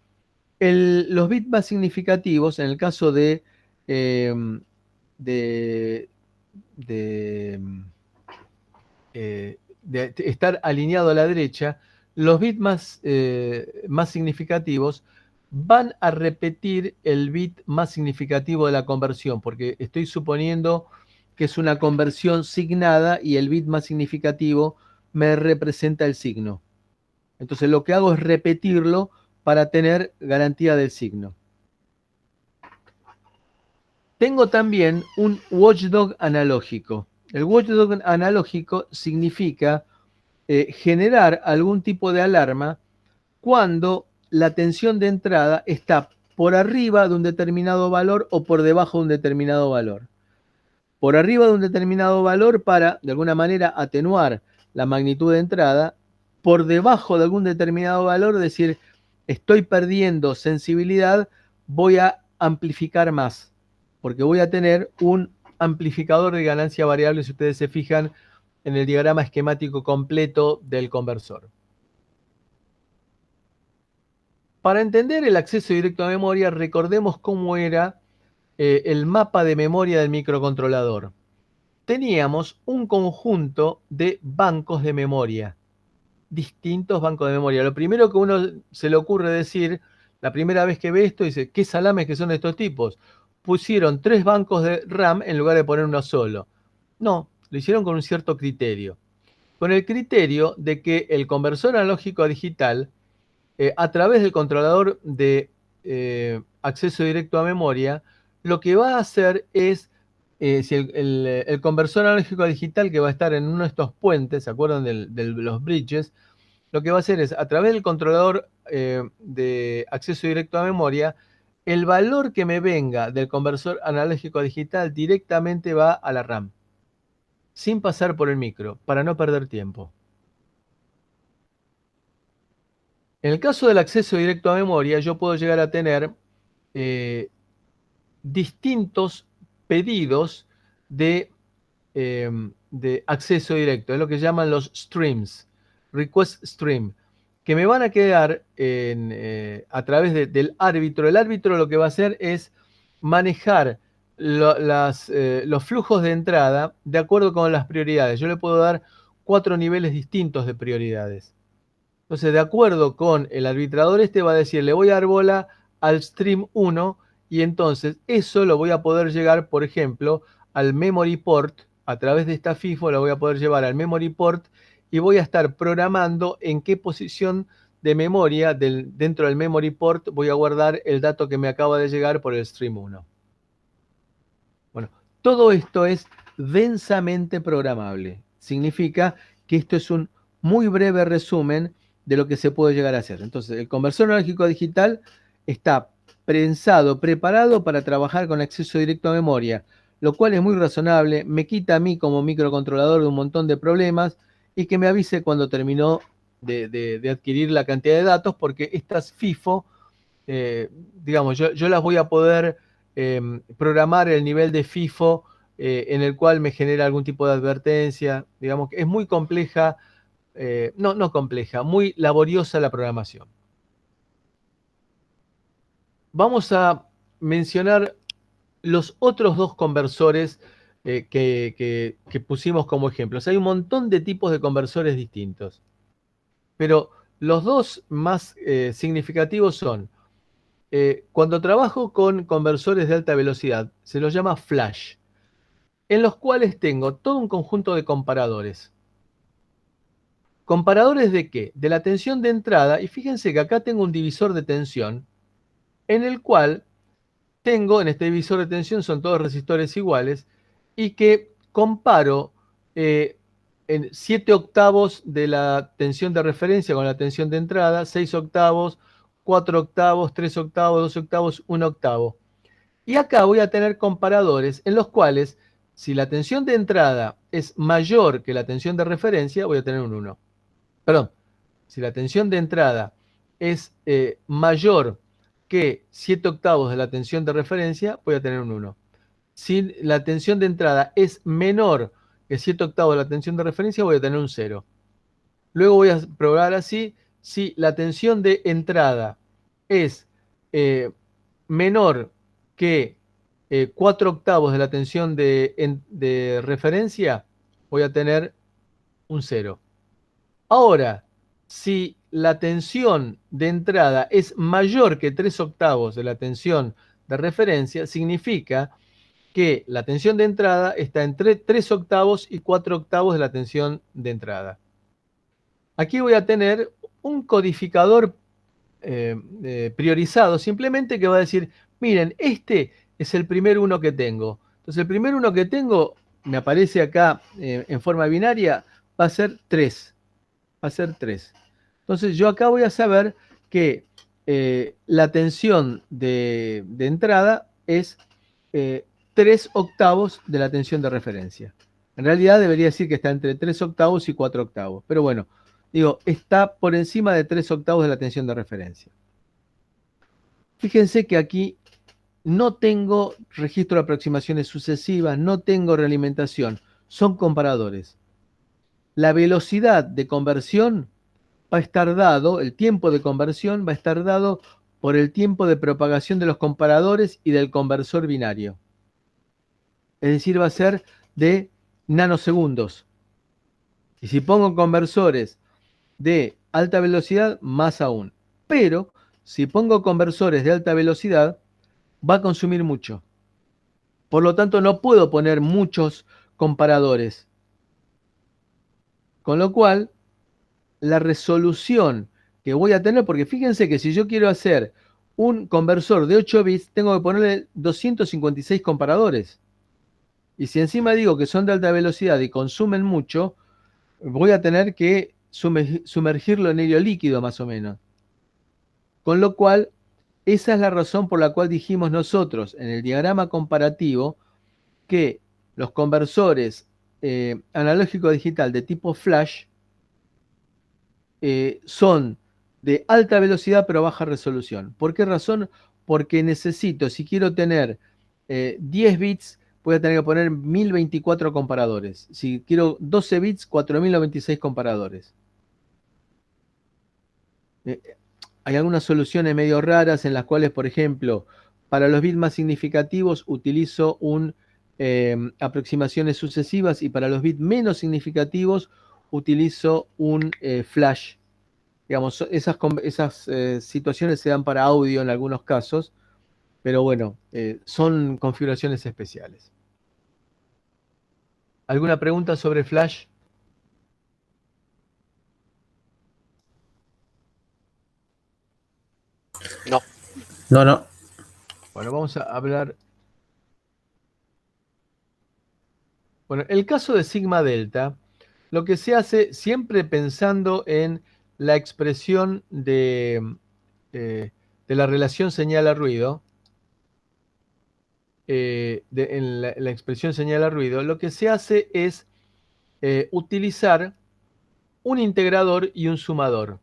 los bits más significativos, en el caso de estar alineado a la derecha, los bits más significativos van a repetir el bit más significativo de la conversión, porque estoy suponiendo que es una conversión signada y el bit más significativo me representa el signo. Entonces lo que hago es repetirlo para tener garantía del signo. Tengo también un watchdog analógico. El watchdog analógico significa generar algún tipo de alarma cuando la tensión de entrada está por arriba de un determinado valor o por debajo de un determinado valor. Por arriba de un determinado valor para, de alguna manera, atenuar la magnitud de entrada, por debajo de algún determinado valor, decir, estoy perdiendo sensibilidad, voy a amplificar más, porque voy a tener un amplificador de ganancia variable, si ustedes se fijan en el diagrama esquemático completo del conversor. Para entender el acceso directo a memoria, recordemos cómo era el mapa de memoria del microcontrolador. Teníamos un conjunto de bancos de memoria, distintos bancos de memoria. Lo primero que uno se le ocurre decir, la primera vez que ve esto, dice, ¿qué salames que son estos tipos? Pusieron 3 bancos de RAM en lugar de poner uno solo. No, lo hicieron con un cierto criterio. Con el criterio de que el conversor analógico a digital, a través del controlador de acceso directo a memoria, lo que va a hacer es, si el conversor analógico a digital que va a estar en uno de estos puentes, ¿se acuerdan de los bridges? Lo que va a hacer es, a través del controlador de acceso directo a memoria, el valor que me venga del conversor analógico a digital directamente va a la RAM, sin pasar por el micro, para no perder tiempo. En el caso del acceso directo a memoria, yo puedo llegar a tener distintos pedidos de acceso directo, es lo que llaman los streams, request stream, que me van a quedar a través del árbitro. El árbitro lo que va a hacer es manejar los flujos de entrada de acuerdo con las prioridades. Yo le puedo dar 4 niveles distintos de prioridades. Entonces, de acuerdo con el arbitrador va a decir, le voy a dar bola al stream 1 y entonces eso lo voy a poder llegar, por ejemplo, al memory port. A través de esta FIFO lo voy a poder llevar al memory port y voy a estar programando en qué posición de memoria dentro del memory port voy a guardar el dato que me acaba de llegar por el stream 1. Bueno, todo esto es densamente programable. Significa que esto es un muy breve resumen de lo que se puede llegar a hacer. Entonces, el conversor analógico digital está pensado, preparado para trabajar con acceso directo a memoria, lo cual es muy razonable, me quita a mí como microcontrolador de un montón de problemas y que me avise cuando terminó de adquirir la cantidad de datos, porque estas FIFO, digamos, yo las voy a poder programar el nivel de FIFO en el cual me genera algún tipo de advertencia. Digamos que es muy compleja. No compleja, muy laboriosa la programación. Vamos a mencionar los otros 2 conversores que pusimos como ejemplos. Hay un montón de tipos de conversores distintos, pero los 2 más significativos son, cuando trabajo con conversores de alta velocidad, se los llama flash, en los cuales tengo todo un conjunto de comparadores. ¿Comparadores de qué? De la tensión de entrada, y fíjense que acá tengo un divisor de tensión, en el cual tengo, en este divisor de tensión son todos resistores iguales, y que comparo en 7 octavos de la tensión de referencia con la tensión de entrada, 6 octavos, 4 octavos, 3 octavos, 2 octavos, 1 octavo. Y acá voy a tener comparadores en los cuales, si la tensión de entrada es mayor que la tensión de referencia, voy a tener un 1. Perdón, si la tensión de entrada es mayor que 7 octavos de la tensión de referencia, voy a tener un 1. Si la tensión de entrada es menor que 7 octavos de la tensión de referencia, voy a tener un 0. Luego voy a probar así, si la tensión de entrada es menor que 4 octavos de la tensión de referencia, voy a tener un 0. Ahora, si la tensión de entrada es mayor que 3 octavos de la tensión de referencia, significa que la tensión de entrada está entre 3 octavos y 4 octavos de la tensión de entrada. Aquí voy a tener un codificador priorizado, simplemente que va a decir, miren, este es el primer 1 que tengo. Entonces el primer 1 que tengo me aparece acá en forma binaria, va a ser 3. Va a ser 3. Entonces yo acá voy a saber que la tensión de entrada es 3 octavos de la tensión de referencia. En realidad debería decir que está entre 3 octavos y 4 octavos. Pero bueno, digo, está por encima de 3 octavos de la tensión de referencia. Fíjense que aquí no tengo registro de aproximaciones sucesivas, no tengo realimentación, son comparadores. La velocidad de conversión va a estar dado, el tiempo de conversión va a estar dado por el tiempo de propagación de los comparadores y del conversor binario. Es decir, va a ser de nanosegundos. Y si pongo conversores de alta velocidad, más aún. Pero si pongo conversores de alta velocidad, va a consumir mucho. Por lo tanto, no puedo poner muchos comparadores. Con lo cual, la resolución que voy a tener, porque fíjense que si yo quiero hacer un conversor de 8 bits, tengo que ponerle 256 comparadores. Y si encima digo que son de alta velocidad y consumen mucho, voy a tener que sumergirlo en helio líquido más o menos. Con lo cual, esa es la razón por la cual dijimos nosotros en el diagrama comparativo que los conversores analógico digital de tipo flash son de alta velocidad pero baja resolución. ¿Por qué razón? Porque necesito, si quiero tener 10 bits, voy a tener que poner 1024 comparadores. Si quiero 12 bits, 4096 comparadores. Hay algunas soluciones medio raras en las cuales, por ejemplo, para los bits más significativos utilizo aproximaciones sucesivas y para los bits menos significativos utilizo un flash. Digamos, esas situaciones se dan para audio en algunos casos, pero bueno, son configuraciones especiales. ¿Alguna pregunta sobre flash? No. No. Bueno, vamos a hablar. Bueno, el caso de sigma delta, lo que se hace siempre pensando en la expresión de la relación señal a ruido, en la expresión señal a ruido, lo que se hace es utilizar un integrador y un sumador.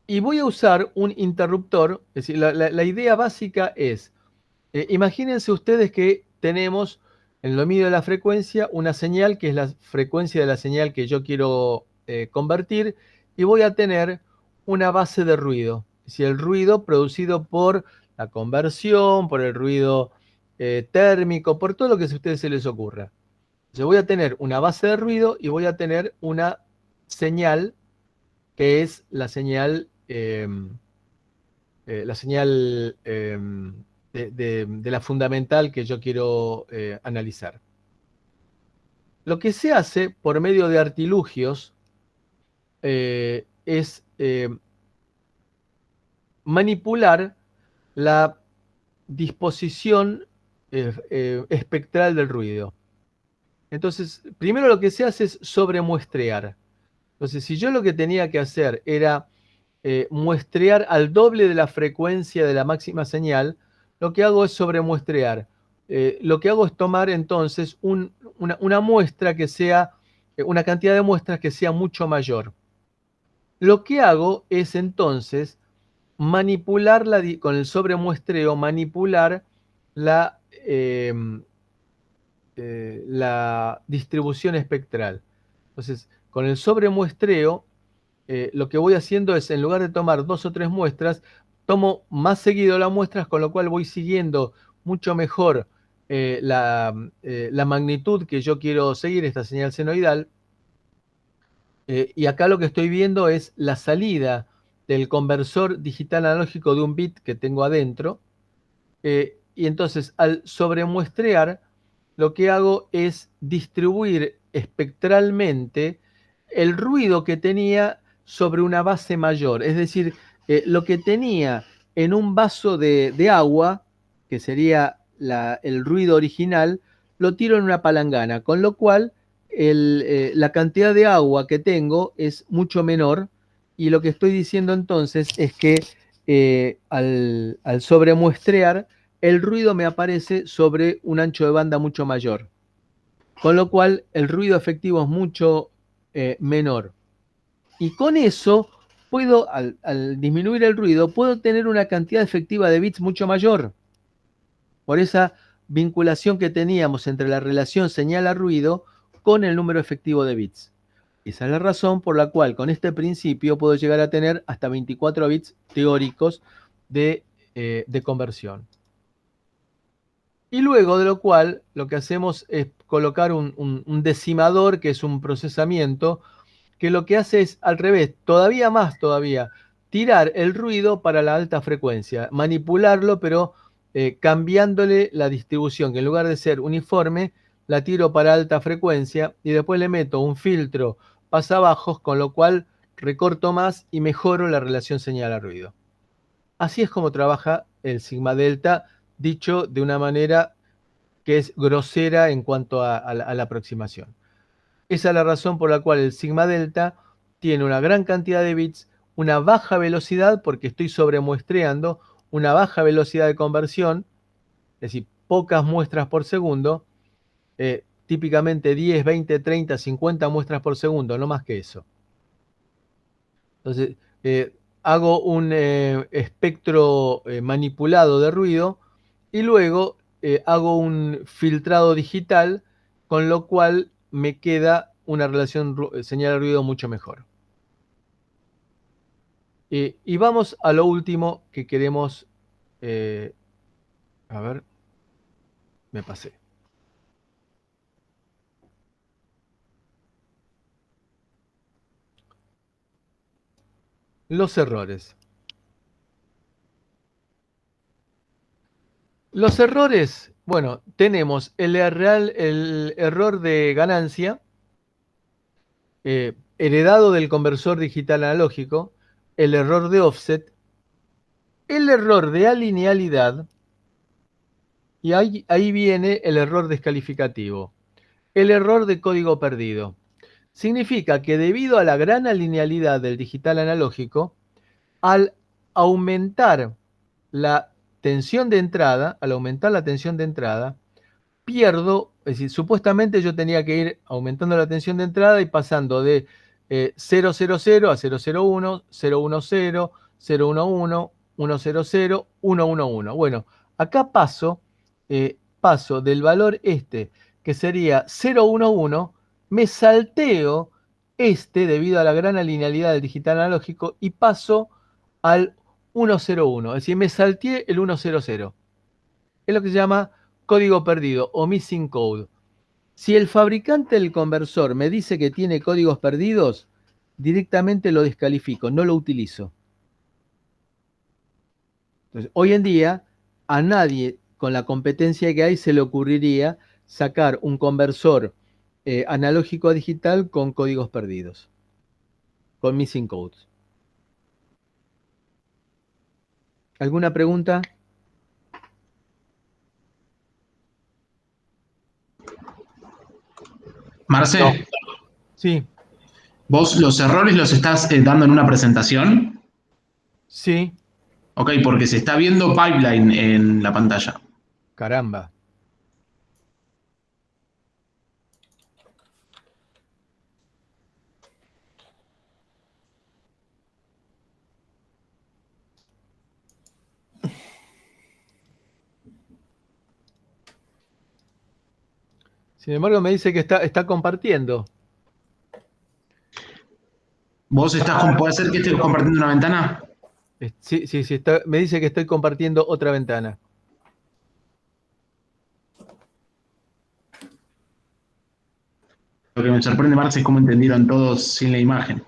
Y voy a usar un interruptor, es decir, la idea básica es, imagínense ustedes que tenemos en el dominio de la frecuencia una señal que es la frecuencia de la señal que yo quiero convertir y voy a tener una base de ruido, es decir, el ruido producido por la conversión, por el ruido térmico, por todo lo que a ustedes se les ocurra. Yo voy a tener una base de ruido y voy a tener una señal que es la señal de la fundamental que yo quiero analizar. Lo que se hace por medio de artilugios es manipular la disposición espectral del ruido. Entonces, primero lo que se hace es sobremuestrear. Entonces, si yo lo que tenía que hacer era muestrear al doble de la frecuencia de la máxima señal, lo que hago es sobremuestrear. Lo que hago es tomar entonces una muestra que sea, una cantidad de muestras que sea mucho mayor. Lo que hago es entonces manipular con el sobremuestreo, manipular la distribución espectral. Entonces, con el sobremuestreo, lo que voy haciendo es, en lugar de tomar 2 o 3 muestras, tomo más seguido las muestras, con lo cual voy siguiendo mucho mejor la magnitud que yo quiero seguir, esta señal senoidal. Y acá lo que estoy viendo es la salida del conversor digital analógico de un bit que tengo adentro. Y entonces, al sobremuestrear, lo que hago es distribuir espectralmente el ruido que tenía sobre una base mayor. Es decir, lo que tenía en un vaso de agua, que sería el ruido original, lo tiro en una palangana, con lo cual la cantidad de agua que tengo es mucho menor, y lo que estoy diciendo entonces es que al sobremuestrear, el ruido me aparece sobre un ancho de banda mucho mayor, con lo cual el ruido efectivo es mucho menor. Y con eso puedo, al disminuir el ruido, puedo tener una cantidad efectiva de bits mucho mayor. Por esa vinculación que teníamos entre la relación señal a ruido con el número efectivo de bits. Esa es la razón por la cual con este principio puedo llegar a tener hasta 24 bits teóricos de conversión. Y luego de lo cual lo que hacemos es colocar un decimador, que es un procesamiento, que lo que hace es al revés, todavía más todavía, tirar el ruido para la alta frecuencia, manipularlo, pero cambiándole la distribución, que en lugar de ser uniforme, la tiro para alta frecuencia y después le meto un filtro pasabajos, con lo cual recorto más y mejoro la relación señal a ruido. Así es como trabaja el sigma delta, dicho de una manera que es grosera en cuanto a la aproximación. Esa es la razón por la cual el sigma delta tiene una gran cantidad de bits, una baja velocidad, porque estoy sobremuestreando, una baja velocidad de conversión, es decir, pocas muestras por segundo, típicamente 10, 20, 30, 50 muestras por segundo, no más que eso. Entonces, hago un espectro manipulado de ruido y luego hago un filtrado digital, con lo cual me queda una relación señal-ruido mucho mejor. Y vamos a lo último que queremos. A ver, me pasé. Los errores. Los errores, bueno, tenemos el error de ganancia, heredado del conversor digital analógico, el error de offset, el error de alinealidad, y ahí viene el error descalificativo, el error de código perdido. Significa que debido a la gran alinealidad del digital analógico, al aumentar la tensión de entrada, pierdo, es decir, supuestamente yo tenía que ir aumentando la tensión de entrada y pasando de 000 a 001, 010, 010, 011, 100, 111. Bueno, acá paso del valor este, que sería 011, me salteo debido a la gran linealidad del digital analógico, y paso al 101, es decir, me salteé el 100. Es lo que se llama código perdido o missing code. Si el fabricante del conversor me dice que tiene códigos perdidos, directamente lo descalifico, no lo utilizo. Entonces, hoy en día, a nadie con la competencia que hay se le ocurriría sacar un conversor analógico a digital con códigos perdidos, con missing codes. ¿Alguna pregunta? Marce, No. Sí, ¿vos los errores los estás dando en una presentación? sí, Ok, porque se está viendo pipeline en la pantalla. caramba. Sin embargo, me dice que está compartiendo. ¿Vos puede ser que estés compartiendo una ventana? Sí, me dice que estoy compartiendo otra ventana. Lo que me sorprende, Marce, es cómo entendieron todos sin la imagen.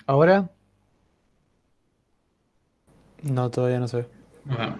¿Ahora? No, todavía no se ve. Ah,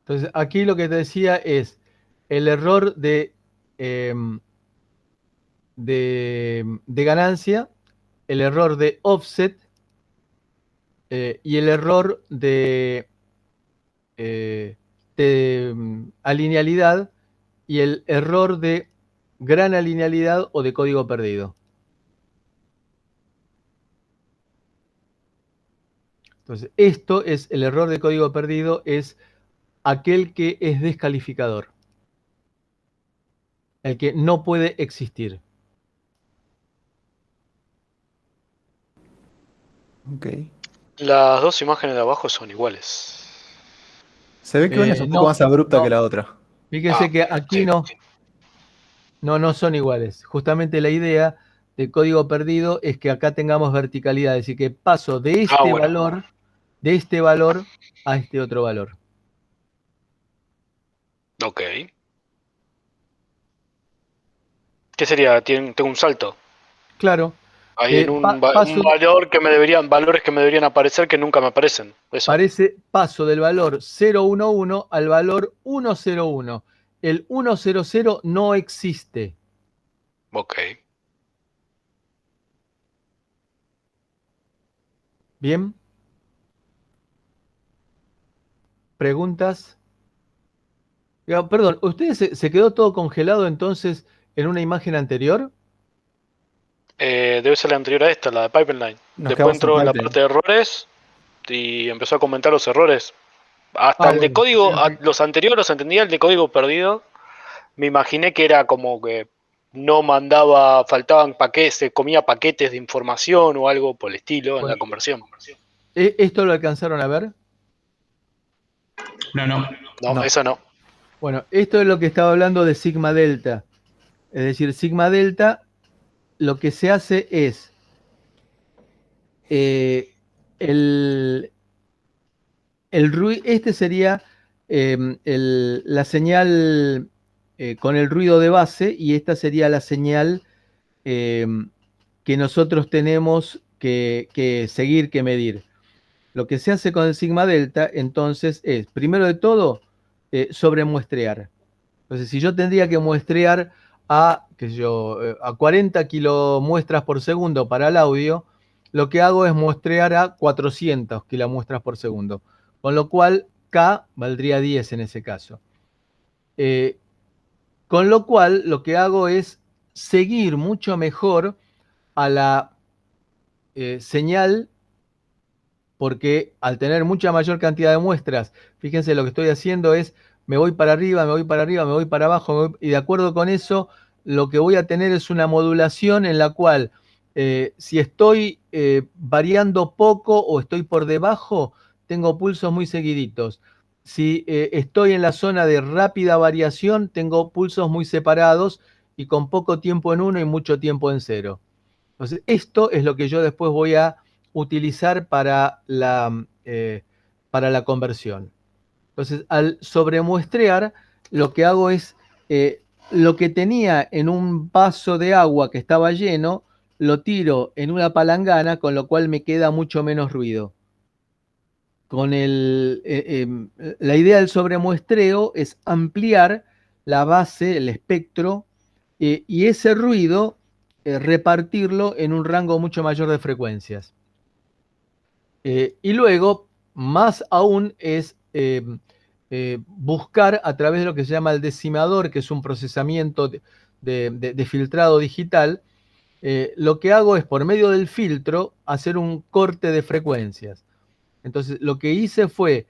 Entonces, aquí lo que te decía es el error em, de ganancia, el error de offset y el error de alinealidad y el error de gran alinealidad o de código perdido. Entonces, esto es el error de código perdido, es aquel que es descalificador, el que no puede existir. Ok. Las dos imágenes de abajo son iguales. Se ve que una es un poco No, más abrupta que no. la otra. Fíjense que aquí sí. no son iguales. Justamente la idea de código perdido es que acá tengamos verticalidad, es decir, que paso Bueno. de este valor a este otro valor. Ok. ¿Qué sería? Tengo un salto. Claro, Hay en un paso, valor que me deberían, valores que me deberían aparecer que nunca me aparecen. Eso. parece paso del valor 011 al valor 101. El 100 no existe. Ok. Bien, preguntas. Perdón, ¿ustedes se quedó todo congelado entonces en una imagen anterior? Debe ser la anterior a esta, la de Pipeline. Nos Después quedamos en entró en la pipeline. parte de errores y empezó a comentar los errores. Ah, Hasta el de bueno. código, los anteriores los entendía, el de código perdido. Me imaginé que era como que no mandaba, faltaban paquetes, se comía paquetes de información o algo por el estilo en la Bueno, conversión. ¿esto lo alcanzaron a ver? no, no. No, No. eso no. Bueno, esto es lo que estaba hablando de sigma delta. Es decir, sigma delta, lo que se hace es eh, el, este sería la señal con el ruido de base y esta sería la señal eh, que nosotros tenemos que seguir, que medir. Lo que se hace con el sigma delta, entonces, es, primero de todo, sobremuestrear. Entonces, si yo tendría que muestrear qué sé yo, a 40 kilomuestras por segundo para el audio, lo que hago es muestrear a 400 kilomuestras por segundo. Con lo cual, K valdría 10 en ese caso. Con lo cual, lo que hago es seguir mucho mejor a la señal, porque al tener mucha mayor cantidad de muestras, fíjense lo que estoy haciendo es, me voy para arriba, me voy para arriba, me voy para abajo, y de acuerdo con eso, lo que voy a tener es una modulación en la cual, si estoy variando poco o estoy por debajo, tengo pulsos muy seguiditos. Si estoy en la zona de rápida variación, tengo pulsos muy separados y con poco tiempo en uno y mucho tiempo en cero. Entonces, esto es lo que yo después voy a utilizar para la conversión. Entonces, al sobremuestrear, lo que hago es lo que tenía en un vaso de agua que estaba lleno, lo tiro en una palangana, con lo cual me queda mucho menos ruido. La idea del sobremuestreo es ampliar la base, el espectro, y ese ruido repartirlo en un rango mucho mayor de frecuencias. Y luego, más aún, es buscar a través de lo que se llama el decimador, que es un procesamiento de filtrado digital. Lo que hago es, por medio del filtro, hacer un corte de frecuencias. Entonces, lo que hice fue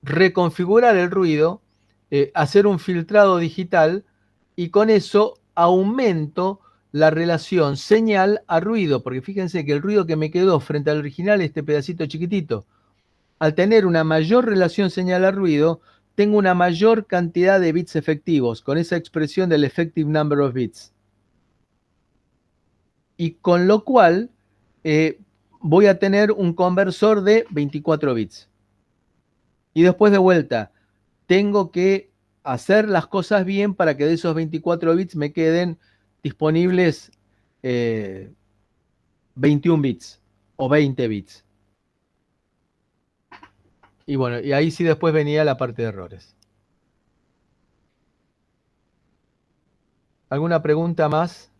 reconfigurar el ruido, hacer un filtrado digital y con eso aumento la relación señal a ruido, porque fíjense que el ruido que me quedó frente al original es este pedacito chiquitito. al tener una mayor relación señal-ruido, tengo una mayor cantidad de bits efectivos, con esa expresión del effective number of bits. Y con lo cual voy a tener un conversor de 24 bits. Y después de vuelta, tengo que hacer las cosas bien para que de esos 24 bits me queden disponibles 21 bits o 20 bits. Y bueno, y ahí sí después venía la parte de errores. ¿Alguna pregunta más?